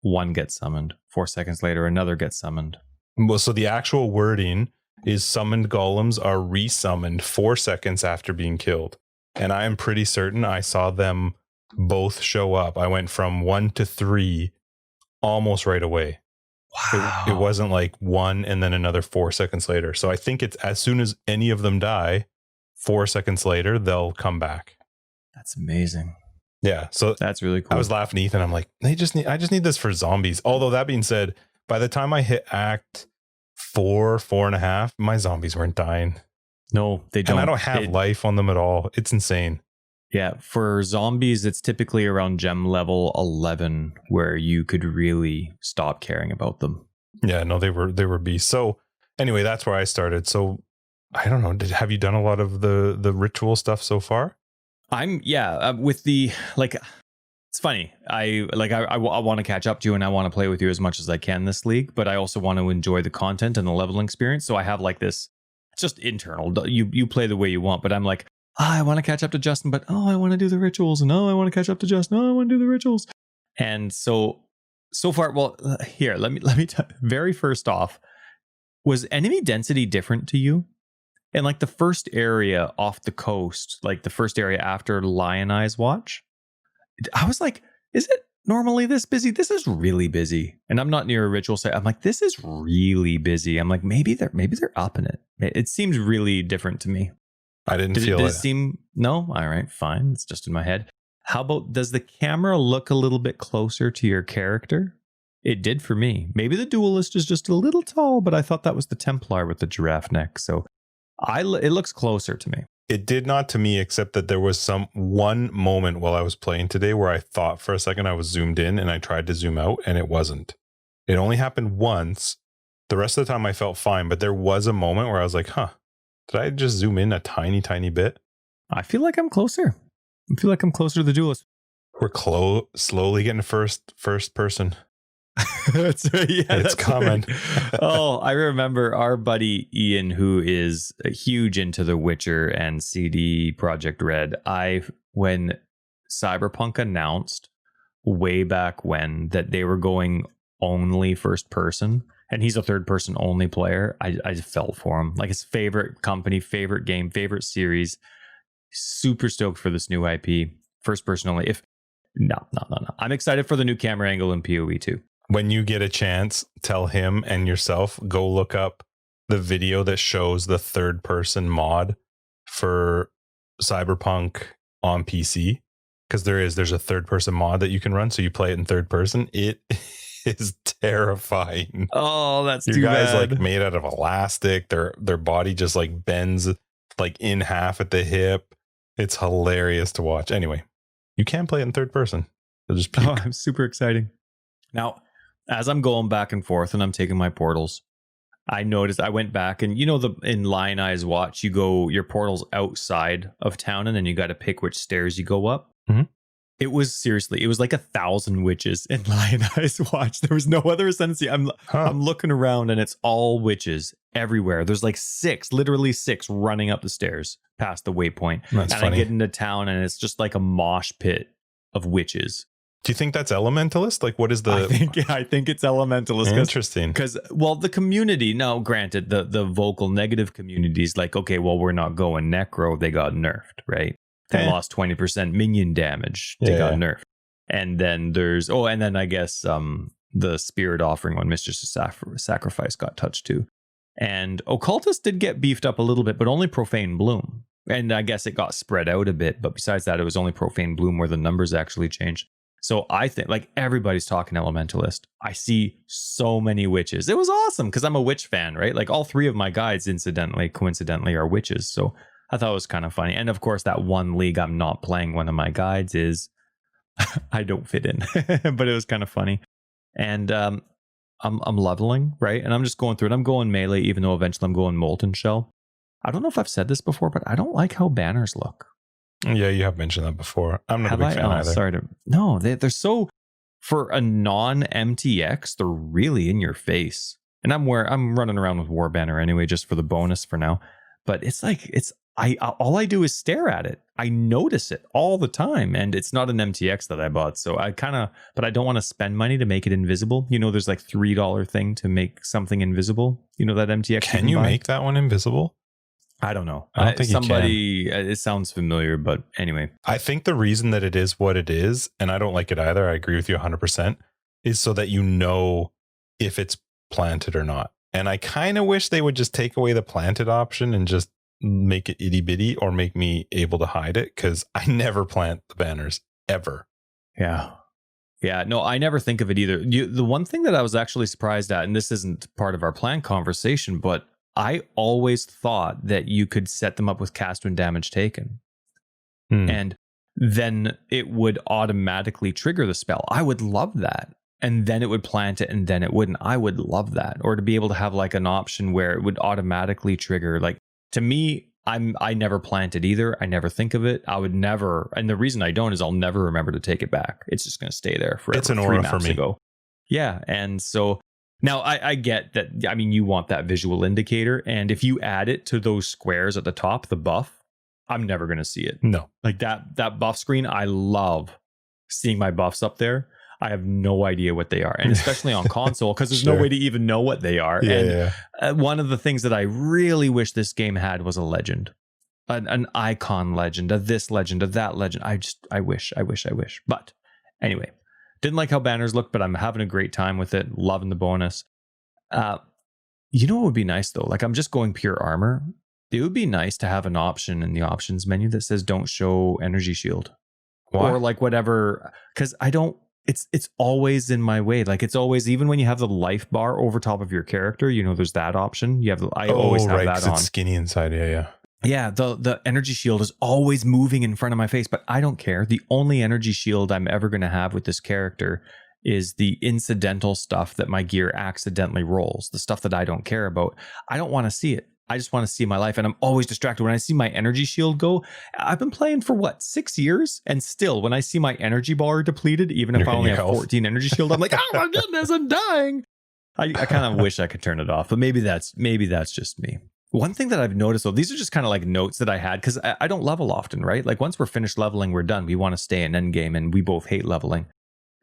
one gets summoned, 4 seconds later, another gets summoned. Well, so the actual wording is summoned golems are resummoned 4 seconds after being killed. And I am pretty certain I saw them both show up. I went from 1 to 3 almost right away. Wow. It wasn't like 1 and then another 4 seconds later. So I think it's as soon as any of them die, 4 seconds later, they'll come back. That's amazing. Yeah. So that's really cool. I was laughing at Ethan. I'm like, I just need this for zombies. Although that being said, by the time I hit Act 4.5, my zombies weren't dying. No, they don't. And I don't have life on them at all. It's insane. Yeah, for zombies, it's typically around gem level 11 where you could really stop caring about them. Yeah, no, they were beasts. So anyway, that's where I started. So I don't know. Have you done a lot of the ritual stuff so far? With the it's funny. I want to catch up to you and I want to play with you as much as I can this league, but I also want to enjoy the content and the leveling experience. So I have this. It's just internal. You play the way you want, but I'm like, I want to catch up to Justin, but I want to do the rituals, and I want to catch up to Justin. I want to do the rituals. And so so far, well, here, let me very first off, was enemy density different to you? And like the first area off the coast, like the first area after Lion Eyes Watch, I was like, is it normally this busy? This is really busy. And I'm not near a ritual site. I'm like, this is really busy. I'm like, maybe they're upping it. It seems really different to me. I did it seem no? All right, fine. It's just in my head. How about, does the camera look a little bit closer to your character? It did for me. Maybe the duelist is just a little tall, but I thought that was the Templar with the giraffe neck. So it looks closer to me. It did not to me, except that there was one moment while I was playing today where I thought for a second I was zoomed in and I tried to zoom out and it wasn't. It only happened once. The rest of the time I felt fine, but there was a moment where I was like, huh, did I just zoom in a tiny, tiny bit? I feel like I'm closer. I feel like I'm closer to the duelist. We're slowly getting first person. It's coming. Oh, I remember our buddy Ian, who is huge into The Witcher and CD Projekt Red. When Cyberpunk announced way back when that they were going only first person, and he's a third person only player, I just fell for him. Like, his favorite company, favorite game, favorite series. Super stoked for this new IP, first person only. No. I'm excited for the new camera angle in PoE too. When you get a chance, tell him and yourself, go look up the video that shows the third person mod for Cyberpunk on PC. Because there's a third person mod that you can run. So you play it in third person. It is terrifying. Oh, that's your too guys bad. Like made out of elastic. Their body just like bends like in half at the hip. It's hilarious to watch. Anyway, you can play it in third person. I'm super exciting. Now, as I'm going back and forth and I'm taking my portals, I noticed I went back and in Lion Eyes Watch, your portal's outside of town and then you got to pick which stairs you go up. Mm-hmm. It was like 1,000 witches in Lion Eyes Watch. There was no other ascendancy. I'm looking around and it's all witches everywhere. There's like literally six running up the stairs past the waypoint. That's funny. I get into town and it's just like a mosh pit of witches. Do you think that's elementalist? Like, what is the? I think it's elementalist. Interesting. Because the community. Now, granted, the vocal negative communities, like, okay, well, we're not going necro. They got nerfed, right? They lost 20% minion damage. They got nerfed. And then I guess the spirit offering on Mistress of Sacrifice got touched too. And occultist did get beefed up a little bit, but only profane bloom. And I guess it got spread out a bit. But besides that, it was only profane bloom where the numbers actually changed. So I think like everybody's talking elementalist. I see so many witches. It was awesome because I'm a witch fan, right? Like all three of my guides, coincidentally, are witches. So I thought it was kind of funny. And of course, that one league I'm not playing one of my guides is I don't fit in, but it was kind of funny. And I'm leveling, right? And I'm just going through it. I'm going melee, even though eventually I'm going molten shell. I don't know if I've said this before, but I don't like how banners look. Yeah, you have mentioned that before. I'm not a big fan either. Sorry they're so, for a non-MTX, they're really in your face. And I'm running around with War Banner anyway, just for the bonus for now. But it's like all I do is stare at it. I notice it all the time, and it's not an MTX that I bought. So but I don't want to spend money to make it invisible. There's like $3 thing to make something invisible. That MTX. Can you make that one invisible? I don't know. I don't think you can. It sounds familiar, but anyway. I think the reason that it is what it is, and I don't like it either, I agree with you 100%, is so that you know if it's planted or not. And I kind of wish they would just take away the planted option and just make it itty bitty or make me able to hide it, because I never plant the banners ever. Yeah. No, I never think of it either. The one thing that I was actually surprised at, and this isn't part of our planned conversation, but I always thought that you could set them up with cast when damage taken. And then it would automatically trigger the spell. I would love that. And then it would plant it and then it wouldn't. I would love that. Or to be able to have like an option where it would automatically trigger. Like, to me, I never plant it either. I never think of it. I would never. And the reason I don't is I'll never remember to take it back. It's just going to stay there forever. It's an aura for me. Yeah. And so now I get that. I mean, you want that visual indicator. And if you add it to those squares at the top, the buff, I'm never going to see it. No. Like that buff screen, I love seeing my buffs up there. I have no idea what they are. And especially on console, because there's no way to even know what they are. One of the things that I really wish this game had was a legend, an icon legend, of this legend, of that legend. I wish. But anyway, didn't like how banners look, but I'm having a great time with it. Loving the bonus. You know what would be nice though? Like, I'm just going pure armor. It would be nice to have an option in the options menu that says don't show energy shield. Why? Or like whatever, because it's always in my way. Like, it's always, even when you have the life bar over top of your character, you know, there's that option. You have, I always have that on. It's skinny inside. Yeah, the energy shield is always moving in front of my face, but I don't care. The only energy shield I'm ever going to have with this character is the incidental stuff that my gear accidentally rolls, the stuff that I don't care about. I don't want to see it. I just want to see my life, and I'm always distracted. When I see my energy shield go, I've been playing for 6 years, and still when I see my energy bar depleted, even if I only have 14 energy shield, I'm like, oh my goodness, I'm dying. I kind of wish I could turn it off, but maybe that's just me. One thing that I've noticed, though, these are just kind of like notes that I had, because I don't level often, right? Like, once we're finished leveling, we're done. We want to stay in endgame, and we both hate leveling.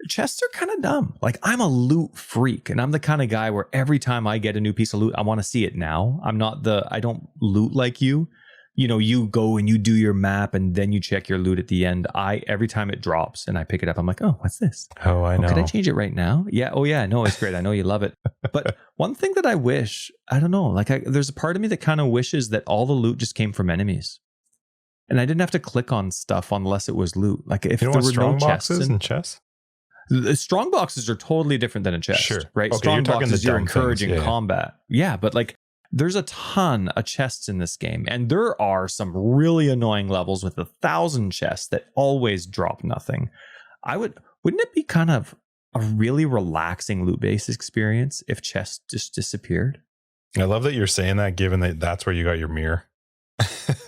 Chests are kind of dumb. Like, I'm a loot freak, and I'm the kind of guy where every time I get a new piece of loot, I want to see it now. I don't loot like you. You know, you go and you do your map and then you check your loot at the end. Every time it drops and I pick it up, I'm like, oh, what's this? Oh, I know. Could I change it right now? Yeah. Oh yeah. No, it's great. I know you love it. But one thing that I wish, I don't know, like there's a part of me that kind of wishes that all the loot just came from enemies. And I didn't have to click on stuff unless it was loot. Like, if there were no chests and chests. The strong boxes are totally different than a chest, sure. Right? Okay, Strong boxes, you're encouraging combat. Yeah, but like, there's a ton of chests in this game, and there are some really annoying levels with 1,000 chests that always drop nothing. Wouldn't it be kind of a really relaxing loot-based experience if chests just disappeared? I love that you're saying that, given that that's where you got your mirror.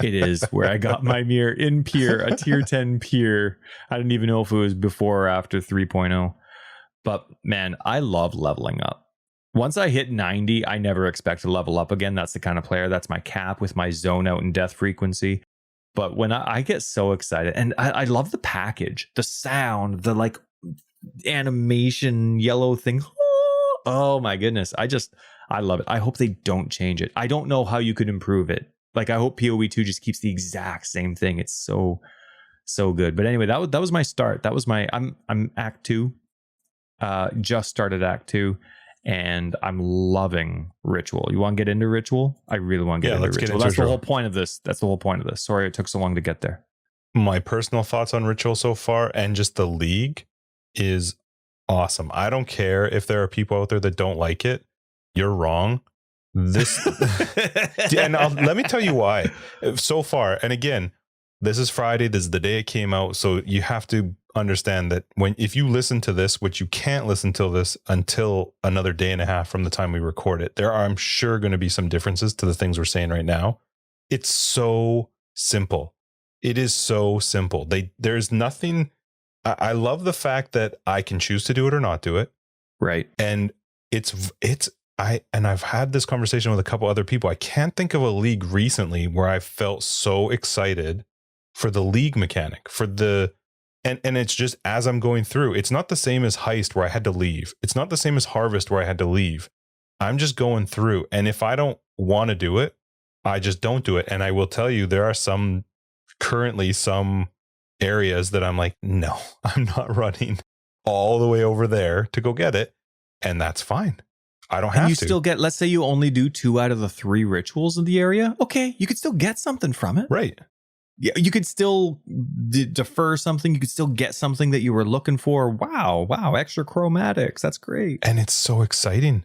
It is where I got my mirror, in Pier, a tier 10 Pier. I didn't even know if it was before or after 3.0. But man, I love leveling up. Once I hit 90, I never expect to level up again. That's the kind of player. That's my cap with my zone out and death frequency. But when I get so excited, and I love the package, the sound, the like animation yellow thing. Oh my goodness. I love it. I hope they don't change it. I don't know how you could improve it. Like, I hope PoE 2 just keeps the exact same thing. It's so good. But anyway, that was my start. That was my, I'm Act 2. Just started Act 2, and I'm loving Ritual. You want to get into Ritual? I really want to get into Ritual. That's the whole point of this. Sorry it took so long to get there. My personal thoughts on Ritual so far, and just the league, is awesome. I don't care if there are people out there that don't like it. You're wrong. This and let me tell you why. So far, and again, this is Friday, this is the day it came out, so you have to understand that if you listen to this, which you can't listen to this until another day and a half from the time we record it, there are, I'm sure, going to be some differences to the things we're saying right now. It's so simple. It is so simple. There's nothing. I love the fact that I can choose to do it or not do it. Right. And I've had this conversation with a couple other people. I can't think of a league recently where I felt so excited for the league mechanic, and it's just, as I'm going through, it's not the same as Heist where I had to leave. It's not the same as Harvest where I had to leave. I'm just going through, and if I don't want to do it, I just don't do it. And I will tell you, there are currently some areas that I'm like, no, I'm not running all the way over there to go get it. And that's fine. I don't have to. You still get, let's say you only do 2 out of the 3 rituals in the area. Okay, you could still get something from it. Right. Yeah, you could still defer something. You could still get something that you were looking for. Wow, extra chromatics. That's great. And it's so exciting.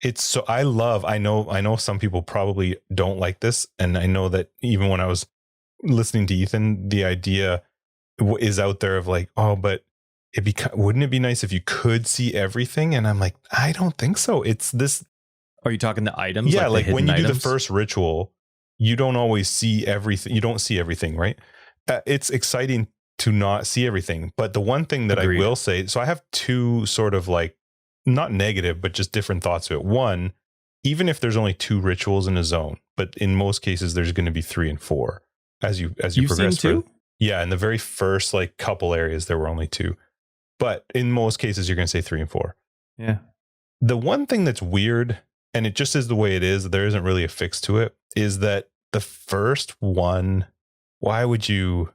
I know some people probably don't like this. And I know that even when I was listening to Ethan, the idea is out there of like, oh, but wouldn't it be nice if you could see everything? And I'm like, I don't think so. It's this. Are you talking the items? Yeah, like when you do the first ritual, you don't always see everything. You don't see everything, right? It's exciting to not see everything. But the one thing that Agreed. I will say, so I have 2 sort of like, not negative, but just different thoughts to it. One, even if there's only 2 rituals in a zone, but in most cases, there's going to be 3 and 4 as you progress through. Yeah, in the very first like couple areas, there were only 2. But in most cases, you're going to say 3 and 4. Yeah. The one thing that's weird, and it just is the way it is, there isn't really a fix to it, is that the first one, why would you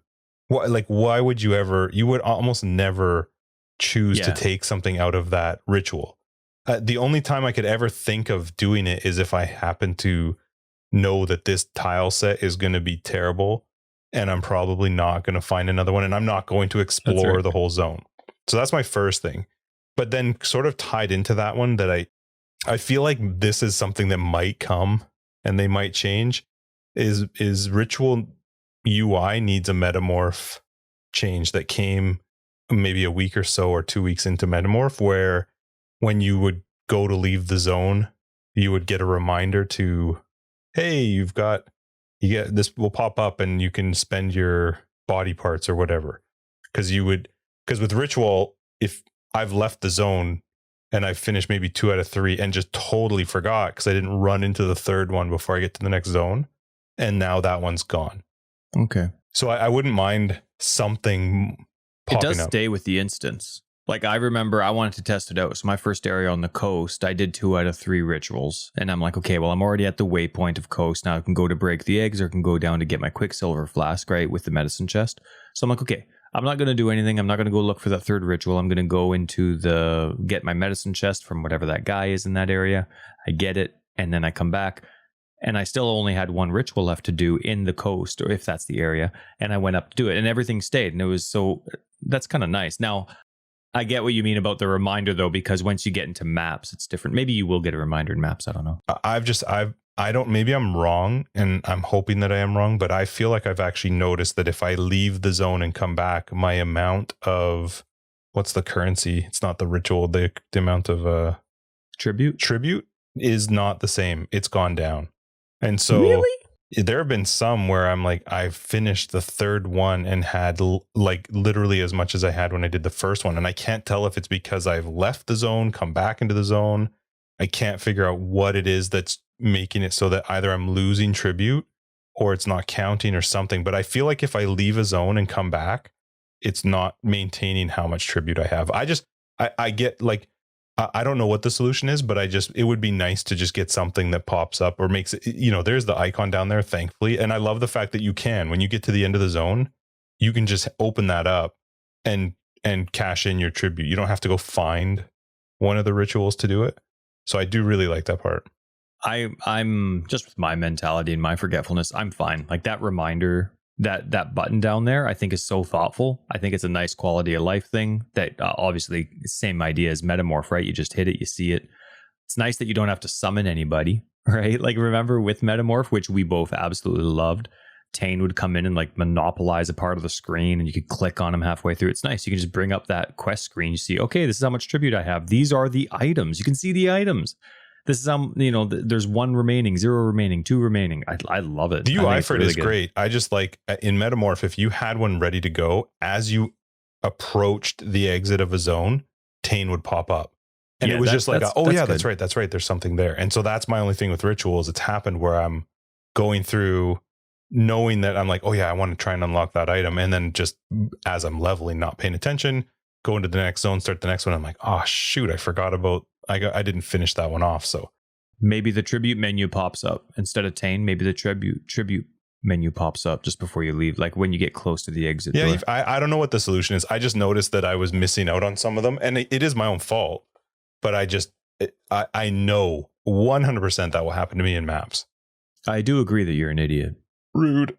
ever, you would almost never choose to take something out of that ritual. The only time I could ever think of doing it is if I happen to know that this tile set is going to be terrible and I'm probably not going to find another one and I'm not going to explore the whole zone. So that's my first thing. But then sort of tied into that one, that I feel like this is something that might come and they might change, is ritual UI needs a metamorph change that came maybe a week or so or 2 weeks into metamorph, where when you would go to leave the zone, you would get a reminder to, hey, you get this will pop up and you can spend your body parts or whatever. Because with ritual, if I've left the zone and I've finished maybe 2 out of 3 and just totally forgot because I didn't run into the third one before I get to the next zone, and now that one's gone. Okay. So I wouldn't mind something popping up. It does stay with the instance. Like, I remember I wanted to test it out. So my first area on the coast, I did 2 out of 3 rituals. And I'm like, okay, well, I'm already at the waypoint of coast. Now I can go to break the eggs or I can go down to get my quicksilver flask, right, with the medicine chest. So I'm like, okay, I'm not going to do anything. I'm not going to go look for that third ritual. I'm going to go into get my medicine chest from whatever that guy is in that area. I get it. And then I come back. And I still only had 1 ritual left to do in the coast, or if that's the area. And I went up to do it and everything stayed. And it was that's kind of nice. Now, I get what you mean about the reminder, though, because once you get into maps, it's different. Maybe you will get a reminder in maps. I don't know. Maybe I'm wrong, and I'm hoping that I am wrong, but I feel like I've actually noticed that if I leave the zone and come back, my amount of, what's the currency? It's not the ritual, the amount of tribute is not the same. It's gone down. And so really? There have been some where I'm like, I've finished the third one and had like literally as much as I had when I did the first one. And I can't tell if it's because I've left the zone, come back into the zone. I can't figure out what it is that's making it so that either I'm losing tribute or it's not counting or something. But I feel like if I leave a zone and come back, it's not maintaining how much tribute I have. I get like, I don't know what the solution is, but it would be nice to just get something that pops up or makes it, there's the icon down there, thankfully. And I love the fact that when you get to the end of the zone, you can just open that up and cash in your tribute. You don't have to go find one of the rituals to do it. So I do really like that part. I'm just, with my mentality and my forgetfulness, I'm fine. Like that reminder, that button down there, I think is so thoughtful. I think it's a nice quality of life thing that obviously same idea as metamorph, right? You just hit it, you see it. It's nice that you don't have to summon anybody, right? Like remember with metamorph, which we both absolutely loved, Tane would come in and like monopolize a part of the screen and you could click on him halfway through. It's nice. You can just bring up that quest screen. You see, okay, this is how much tribute I have. These are the items. You can see the items. This is how, there's 1 remaining, 0 remaining, 2 remaining. I love it. The UI for it is great. I just like in Metamorph, if you had one ready to go, as you approached the exit of a zone, Tane would pop up. And it was just like, that's right. There's something there. And so that's my only thing with rituals. It's happened where I'm going through knowing that I'm like, oh yeah, I want to try and unlock that item. And then just as I'm leveling, not paying attention, go into the next zone, start the next one. I'm like, oh shoot, I forgot about, I didn't finish that one off. So maybe the tribute menu pops up instead of Tane. Maybe the tribute menu pops up just before you leave, like when you get close to the exit door. I don't know what the solution is. I just noticed that I was missing out on some of them, and it is my own fault. But I know 100% that will happen to me in maps. I do agree that you're an idiot. Rude.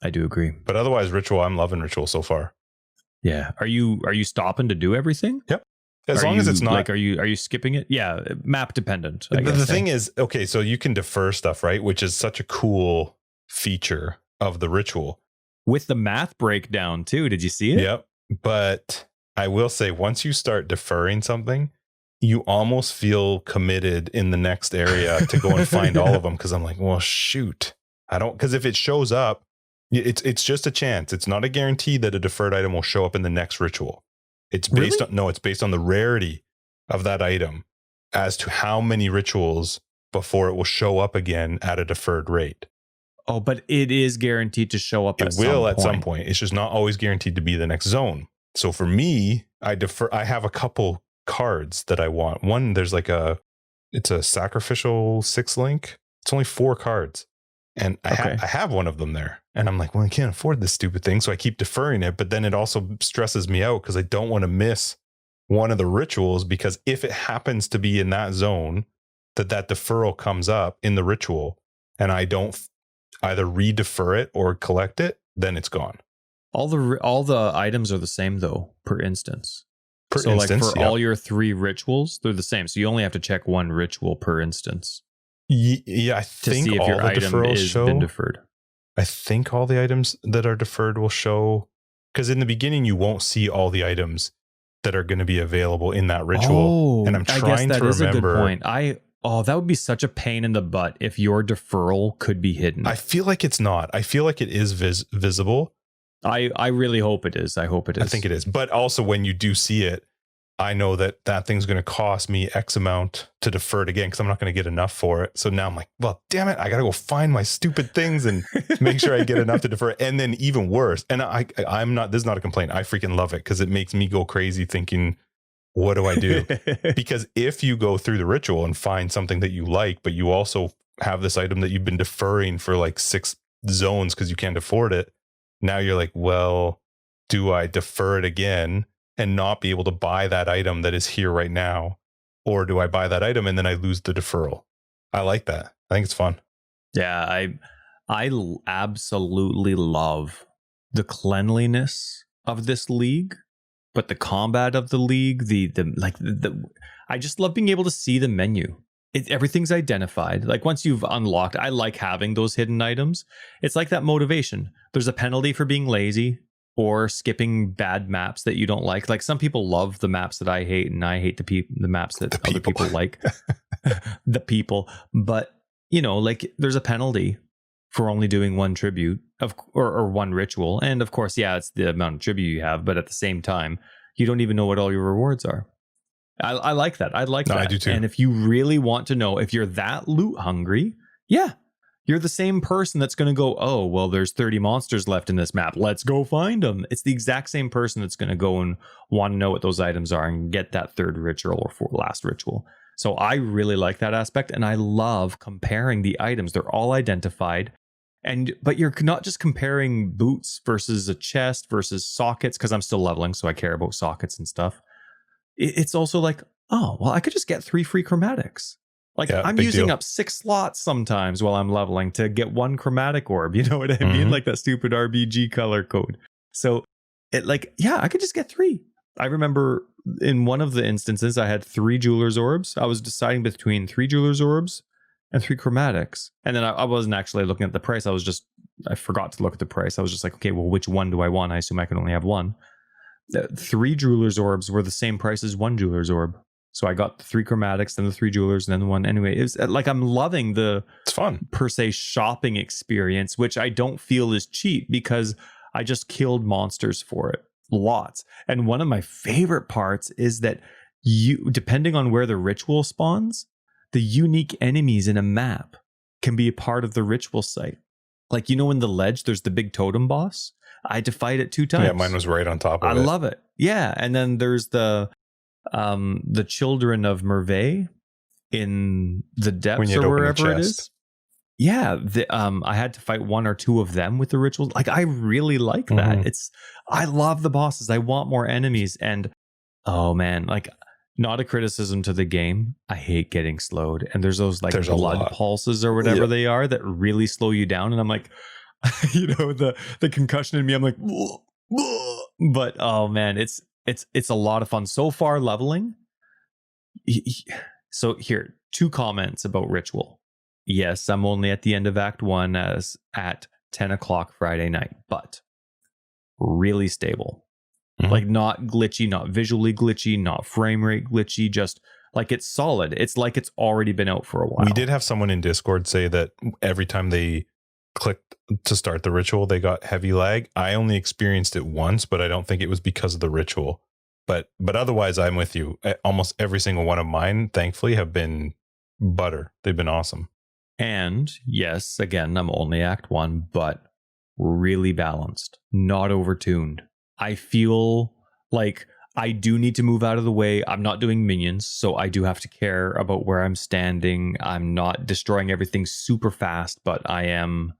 I do agree. But otherwise, ritual, I'm loving ritual so far. Yeah. Are you stopping to do everything? Yep. As long as it's not like, are you skipping it? Yeah, map dependent. The thing is, okay, so you can defer stuff, right? Which is such a cool feature of the ritual. With the math breakdown too. Did you see it? Yep. But I will say, once you start deferring something, you almost feel committed in the next area to go and find all of them. Because I'm like, well, shoot, because if it shows up, it's just a chance. It's not a guarantee that a deferred item will show up in the next ritual. It's based it's based on the rarity of that item as to how many rituals before it will show up again at a deferred rate. Oh, but it is guaranteed to show up. It will at some point. It's just not always guaranteed to be the next zone. So for me, I defer. I have a couple cards that I want. One, there's like it's a sacrificial 6-link. It's only 4 cards. And I have one of them there. And I'm like, well, I can't afford this stupid thing. So I keep deferring it. But then it also stresses me out because I don't want to miss one of the rituals, because if it happens to be in that zone, that deferral comes up in the ritual and I don't either re-defer it or collect it, then it's gone. All the items are the same though, per instance. So like for yep. all your 3 rituals, they're the same. So you only have to check 1 ritual per instance. Yeah, I think to see if all your the item deferrals is show. been deferred. I think all the items that are deferred will show, because in the beginning you won't see all the items that are going to be available in that ritual. And I'm trying to remember. Is a good point. That would be such a pain in the butt if your deferral could be hidden. I feel like it's not. I feel like it is visible. I really hope it is. I hope it is. I think it is. But also when you do see it, I know that thing's going to cost me X amount to defer it again, because I'm not going to get enough for it. So now I'm like, well, damn it, I got to go find my stupid things and make sure I get enough to defer it. And then even worse, and I'm not, this is not a complaint. I freaking love it because it makes me go crazy thinking, what do I do? Because if you go through the ritual and find something that you like, but you also have this item that you've been deferring for like 6 zones because you can't afford it, now you're like, well, do I defer it again and not be able to buy that item that is here right now? Or do I buy that item and then I lose the deferral? I like that. I think it's fun. Yeah, I absolutely love the cleanliness of this league, but the combat of the league, I just love being able to see the menu. Everything's identified. Like once you've unlocked, I like having those hidden items. It's like that motivation. There's a penalty for being lazy or skipping bad maps that you don't like. Like some people love the maps that I hate, and I hate the maps that other people like. The people. But, like there's a penalty for only doing 1 tribute or 1 ritual. And of course, yeah, it's the amount of tribute you have. But at the same time, you don't even know what all your rewards are. I like that. I like that. I do too. And if you really want to know, if you're that loot hungry, yeah, you're the same person that's going to go, oh, well, there's 30 monsters left in this map. Let's go find them. It's the exact same person that's going to go and want to know what those items are and get that 3rd ritual or last ritual. So I really like that aspect. And I love comparing the items. They're all identified. But you're not just comparing boots versus a chest versus sockets, because I'm still leveling, so I care about sockets and stuff. It's also like, oh, well, I could just get 3 free chromatics. Like I'm using up 6 slots sometimes while I'm leveling to get 1 chromatic orb. You know what I mean? Like that stupid RBG color code. So I could just get 3. I remember in one of the instances I had 3 jeweler's orbs. I was deciding between 3 jeweler's orbs and 3 chromatics. And then I wasn't actually looking at the price. I forgot to look at the price. I was just like, okay, well, which one do I want? I assume I can only have 1. 3 jeweler's orbs were the same price as 1 jeweler's orb. So I got the 3 chromatics, then the 3 jewelers, and then the 1. Anyway, it's like I'm loving it's fun per se shopping experience, which I don't feel is cheap because I just killed monsters for it. Lots. And one of my favorite parts is that depending on where the ritual spawns, the unique enemies in a map can be a part of the ritual site. Like, in the ledge, there's the big totem boss. I had to fight it 2 times. Yeah, mine was right on top of it. I love it. Yeah. And then there's the children of Merveille in the depths or wherever it is. Yeah. I had to fight 1 or 2 of them with the rituals. Like, I really like that. I love the bosses. I want more enemies. And oh man, like, not a criticism to the game. I hate getting slowed. And there's those like blood pulses or whatever they are that really slow you down. And I'm like, the concussion in me, I'm like, but oh man, it's a lot of fun so far leveling. So here, 2 comments about ritual. Yes, I'm only at the end of Act 1 as at 10 o'clock Friday night, but really stable. Like not glitchy, not visually glitchy, not frame rate glitchy, just like it's solid. It's like it's already been out for a while. We did have someone in Discord say that every time they clicked to start the ritual, they got heavy lag. I only experienced it once, but I don't think it was because of the ritual. But otherwise, I'm with you. Almost every single one of mine, thankfully, have been butter. They've been awesome. And yes, again, I'm only Act 1, but really balanced, not overtuned. I feel like I do need to move out of the way. I'm not doing minions, so I do have to care about where I'm standing. I'm not destroying everything super fast, but I am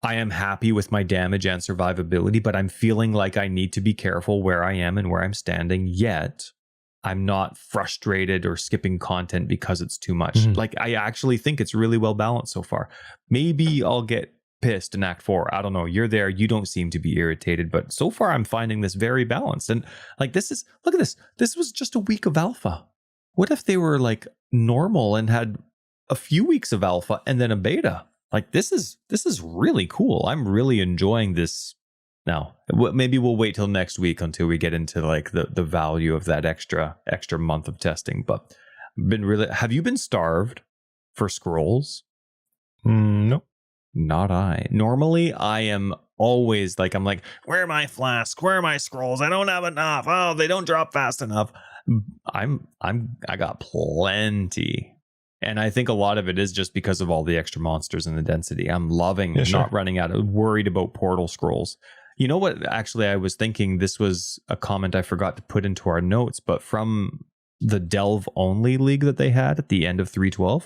happy with my damage and survivability, but I'm feeling like I need to be careful where I am and where I'm standing, yet I'm not frustrated or skipping content because it's too much. Like, I actually think it's really well balanced so far. Maybe I'll get pissed in Act 4. I don't know. You're there. You don't seem to be irritated, but so far I'm finding this very balanced. And like, look at this. This was just a week of alpha. What if they were like normal and had a few weeks of alpha and then a beta? Like, this is really cool. I'm really enjoying this. Now, maybe we'll wait till next week until we get into like the value of that extra month of testing. But have you been starved for scrolls? No. Not I. Normally, I am always like, I'm like, where are my flasks? Where are my scrolls? I don't have enough. Oh, they don't drop fast enough. I got plenty. And I think a lot of it is just because of all the extra monsters and the density. I'm loving not running out. Worried about portal scrolls. You know what? Actually, I was thinking this was a comment I forgot to put into our notes, but from the Delve only league that they had at the end of 3.12,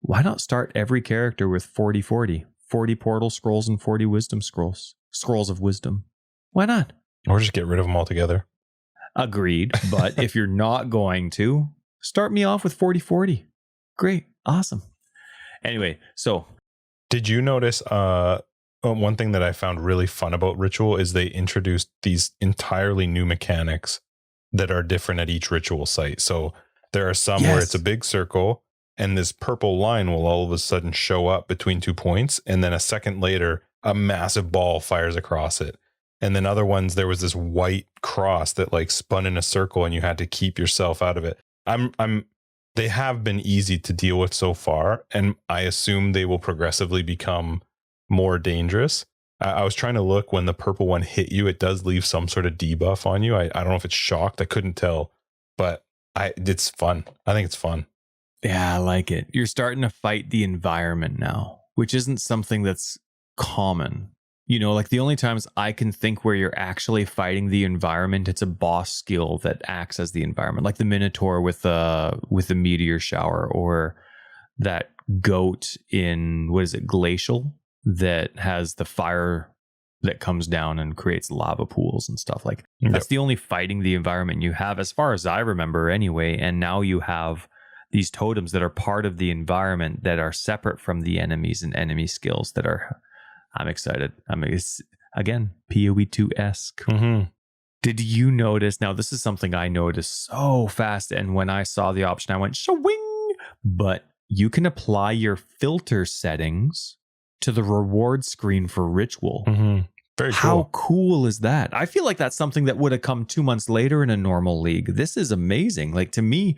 why not start every character with 40 portal scrolls and 40 wisdom scrolls of wisdom? Why not? Or just get rid of them altogether. Agreed. But if you're not going to, start me off with 40. Great. Awesome. Anyway, so did you notice one thing that I found really fun about Ritual is they introduced these entirely new mechanics that are different at each Ritual site. So there are some where it's a big circle and this purple line will all of a sudden show up between 2 points, and then a second later a massive ball fires across it. And then other ones, there was this white cross that like spun in a circle and you had to keep yourself out of it. They have been easy to deal with so far, and I assume they will progressively become more dangerous. I was trying to look when the purple one hit you, it does leave some sort of debuff on you. I don't know if it's shocked. I couldn't tell, but it's fun. I think it's fun. Yeah, I like it. You're starting to fight the environment now, which isn't something that's common. You know, like the only times I can think where you're actually fighting the environment, it's a boss skill that acts as the environment, like the Minotaur with the meteor shower, or that goat in, what is it, Glacial, that has the fire that comes down and creates lava pools and stuff. Like that's the only fighting the environment you have, as far as I remember anyway. And now you have these totems that are part of the environment that are separate from the enemies and enemy skills that are... I'm excited. It's, again, PoE 2-esque. Did you notice? Now, this is something I noticed so fast. And when I saw the option, I went, shawing. But you can apply your filter settings to the reward screen for Ritual. Very cool. How cool is that? I feel like that's something that would have come 2 months later in a normal league. This is amazing. Like, to me,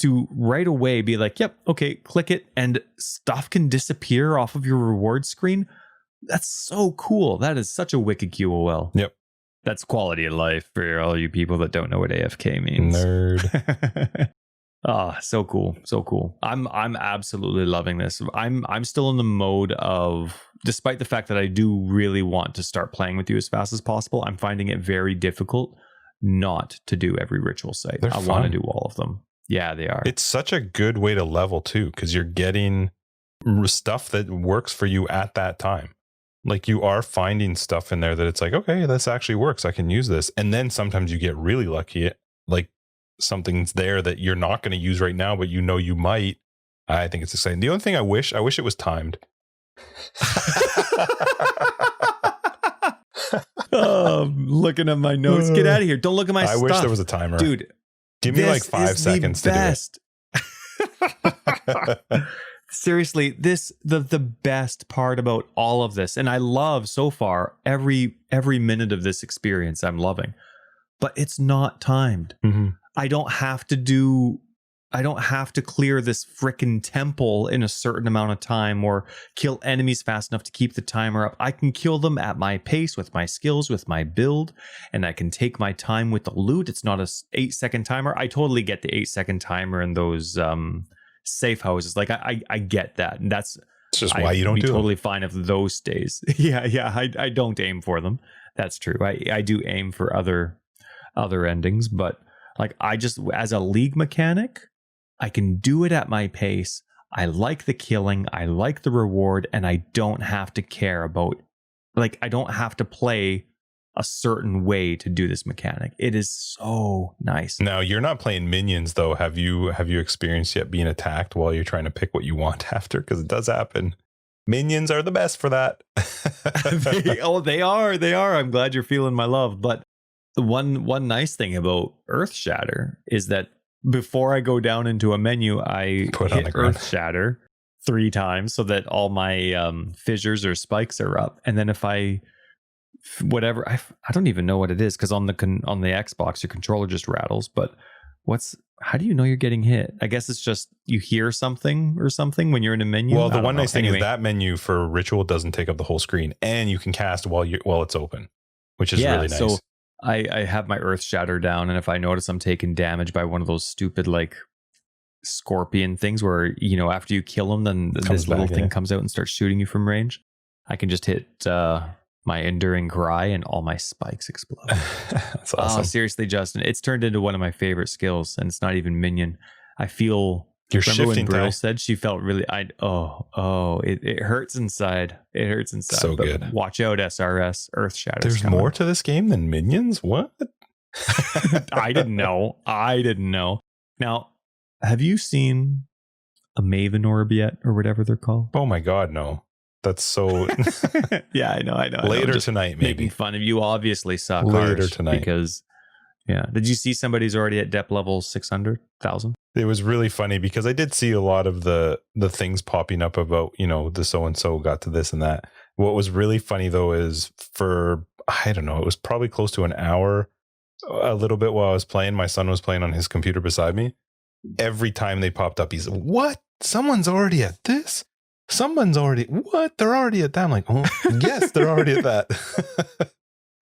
to right away be like, yep, okay, click it, and stuff can disappear off of your reward screen. That's so cool. That is such a wicked QOL. Yep. That's quality of life for all you people that don't know what AFK means. Nerd. Oh, so cool. So cool. I'm absolutely loving this. I'm still in the mode of, despite the fact that I do really want to start playing with you as fast as possible, I'm finding it very difficult not to do every Ritual site. I want to do all of them. Yeah, they are. It's such a good way to level too, because you're getting stuff that works for you at that time. Like, you are finding stuff in there that it's like, okay, this actually works. I can use this. And then sometimes you get really lucky. Like, something's there that you're not going to use right now, but you know you might. I think it's exciting. The only thing I wish it was timed. Oh, looking at my notes. Get out of here. Don't look at my stuff. I wish there was a timer. Dude, give me like 5 seconds to do it. Seriously, the best part about all of this, and I love so far every minute of this experience, I'm loving, but it's not timed. I don't have to clear this frickin' temple in a certain amount of time or kill enemies fast enough to keep the timer up. I can kill them at my pace with my skills, with my build, and I can take my time with the loot. It's not a 8-second timer. I totally get the 8-second timer in those safe houses. Like, I get that, and that's just why you don't do totally fine if those stays. Yeah, I don't aim for them. That's true. I do aim for other endings, but like I just, as a league mechanic, I can do it at my pace. I like the killing, I like the reward, and I don't have to care about, like, I don't have to play a certain way to do this mechanic. It is so nice. Now, you're not playing minions though. Have you experienced yet being attacked while you're trying to pick what you want after? Because it does happen. Minions are the best for that. They are. I'm glad you're feeling my love. But the one nice thing about Earth Shatter is that before I go down into a menu, I hit Earth Shatter 3 times so that all my fissures or spikes are up. And then if I don't even know what it is, because on the Xbox your controller just rattles. But how do you know you're getting hit? I guess it's just you hear something or something when you're in a menu. Well, the one nice thing is that menu for ritual doesn't take up the whole screen, and you can cast while it's open, which is really nice. So I have my Earth Shatter down, and if I notice I'm taking damage by one of those stupid like scorpion things where, you know, after you kill them, then this little thing comes out and starts shooting you from range, I can just hit my enduring cry and all my spikes explode. That's awesome. Oh, seriously, Justin, it's turned into one of my favorite skills, and it's not even minion. I feel you're remember shifting. When Brill said she felt really. It hurts inside. It hurts inside. So good. Watch out, SRS Earth Shatter. There's more to this game than minions. What? I didn't know. Now, have you seen a Maven orb yet, or whatever they're called? Oh my God, no. That's so. Yeah, I know. Later tonight, maybe. Making fun of you. Obviously, suck later tonight because. Yeah. Did you see somebody's already at depth level 600,000? It was really funny because I did see a lot of the things popping up about, you know, the so and so got to this and that. What was really funny though is I don't know, it was probably close to an hour, a little bit while I was playing. My son was playing on his computer beside me. Every time they popped up, he's, what? Someone's already at this? Someone's already, what? They're already at that. I'm like, oh, yes, they're already at that.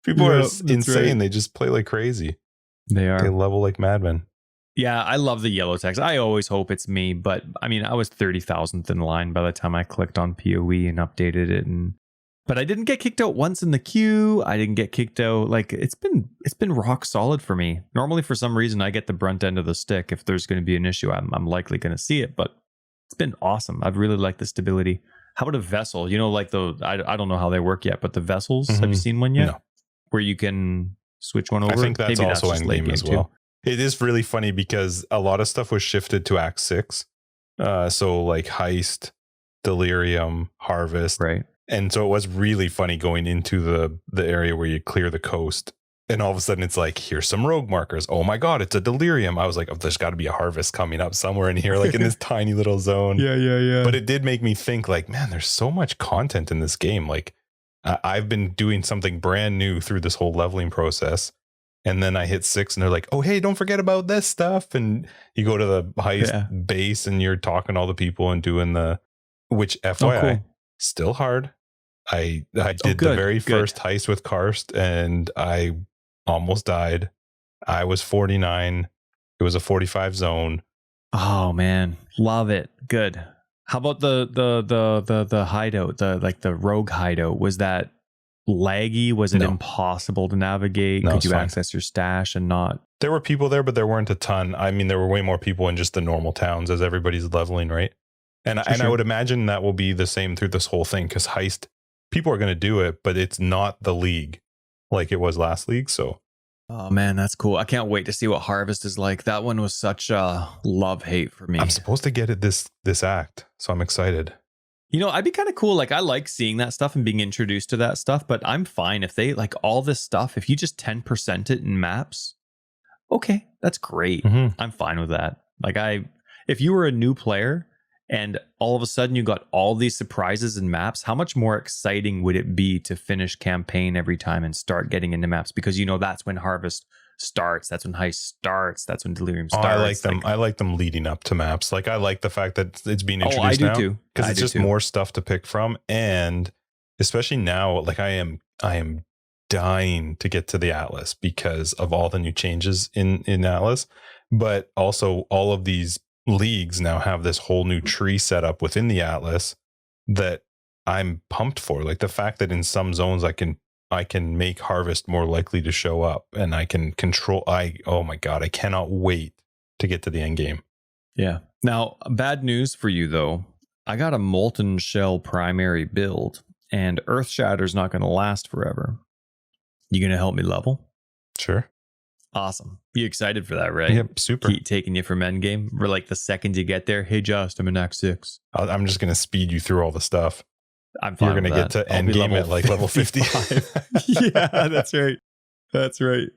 People are insane. Right. They just play like crazy. They are. They level like madmen. Yeah, I love the yellow text. I always hope it's me, but I mean, I was 30,000th in line by the time I clicked on PoE and updated it. But I didn't get kicked out once in the queue. I didn't get kicked out. Like it's been rock solid for me. Normally, for some reason, I get the brunt end of the stick. If there's going to be an issue, I'm likely going to see it. But it's been awesome. I've really liked the stability. How about a vessel? You know, like I don't know how they work yet, but the vessels. Mm-hmm. Have you seen one yet? No. Where you can switch one over? I think that's also end game as well. It is really funny because a lot of stuff was shifted to Act 6. So like Heist, Delirium, Harvest. Right. And so it was really funny going into the area where you clear the coast. And all of a sudden it's like, here's some rogue markers. Oh my God, it's a Delirium. I was like, oh, there's got to be a Harvest coming up somewhere in here, like in this tiny little zone. Yeah. But it did make me think like, man, there's so much content in this game. Like I've been doing something brand new through this whole leveling process. And then I hit 6 and they're like, oh, hey, don't forget about this stuff. And you go to the heist base and you're talking to all the people and doing which FYI, still hard. I did the very first heist with Karst and I almost died. I was 49. It was a 45 zone. Oh, man. Love it. Good. How about the hideout, the rogue hideout? Was that laggy? Was it impossible to navigate? No, could you access your stash and not? There were people there, but there weren't a ton. I mean, there were way more people in just the normal towns as everybody's leveling, right? And I would imagine that will be the same through this whole thing because heist, people are going to do it, but it's not the league like it was last league. So, oh man, that's cool. I can't wait to see what Harvest is like. That one was such a love-hate for me. I'm supposed to get it this act, so I'm excited. You know, I'd be kind of cool. Like, I like seeing that stuff and being introduced to that stuff, but I'm fine if they like all this stuff. If you just 10% it in maps, okay, that's great. Mm-hmm. I'm fine with that. Like, if you were a new player and all of a sudden you got all these surprises in maps, how much more exciting would it be to finish campaign every time and start getting into maps? Because, you know, that's when Harvest starts, that's when Heist starts, that's when Delirium starts. I like them. I like them leading up to maps. Like I like the fact that it's being introduced now. Too. Because it's just more stuff to pick from, and especially now, like I am dying to get to the Atlas because of all the new changes in Atlas, but also all of these leagues now have this whole new tree set up within the Atlas that I'm pumped for. Like the fact that in some zones I can I can make harvest more likely to show up, and I can control. Oh my god, I cannot wait to get to the end game. Yeah. Now, bad news for you though. I got a molten shell primary build, and Earth Shatter's not going to last forever. You going to help me level? Sure. Awesome. You excited for that, right? Yep, super. Keep taking you from endgame. We're like the second you get there. Hey, Just, I'm in Act 6. I'm just going to speed you through all the stuff. I'm fine. You're going to get to endgame at like level 50. Yeah, that's right. That's right.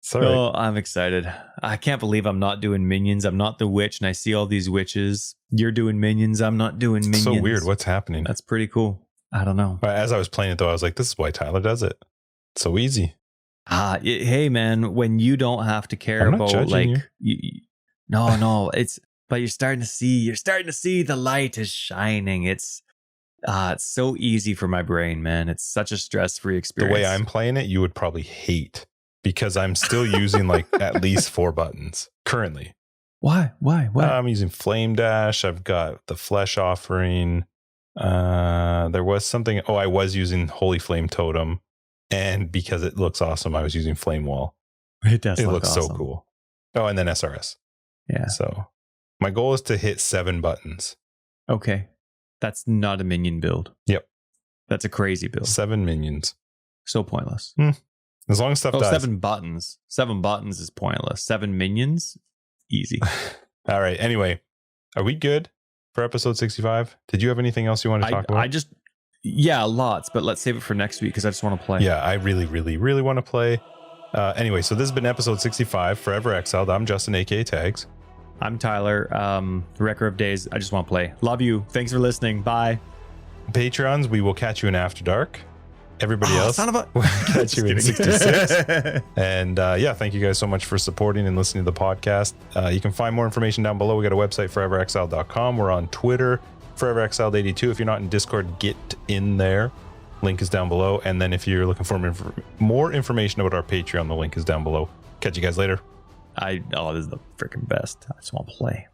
Sorry. Oh, I'm excited. I can't believe I'm not doing minions. I'm not the witch, and I see all these witches. You're doing minions. I'm not doing minions. So weird. What's happening? That's pretty cool. I don't know. As I was playing it, though, I was like, this is why Tyler does it. It's so easy. Hey, man, when you don't have to care I'm not about judging like, no, but you're starting to see the light is shining. It's so easy for my brain, man. It's such a stress-free experience. The way I'm playing it, you would probably hate, because I'm still using like at least 4 buttons currently. Why? I'm using Flame Dash. I've got the Flesh Offering. There was something. I was using Holy Flame Totem. And because it looks awesome, I was using Flame Wall. It does. It look looks awesome. so cool. Oh, and then SRS. Yeah. So my goal is to hit 7 buttons. Okay. That's not a minion build. Yep. That's a crazy build. 7 minions. So pointless. As long as stuff dies. 7 buttons. 7 buttons is pointless. 7 minions, easy. All right. Anyway, are we good for episode 65? Did you have anything else you want to talk about? Yeah, lots, but let's save it for next week because I just want to play. Yeah, I really, really, really want to play. Anyway, so this has been episode 65, Forever Exiled. I'm Justin, aka Tags. I'm Tyler, Wrecker of Days. I just want to play. Love you. Thanks for listening. Bye. Patrons, we will catch you in After Dark. Everybody else, we'll catch you in 66. And thank you guys so much for supporting and listening to the podcast. You can find more information down below. We got a website, foreverexiled.com. We're on Twitter, foreverexiled82. If you're not in Discord, get in there. Link is down below. And then if you're looking for more information about our Patreon, the link is down below. Catch you guys later. This is the freaking best. I just want to play.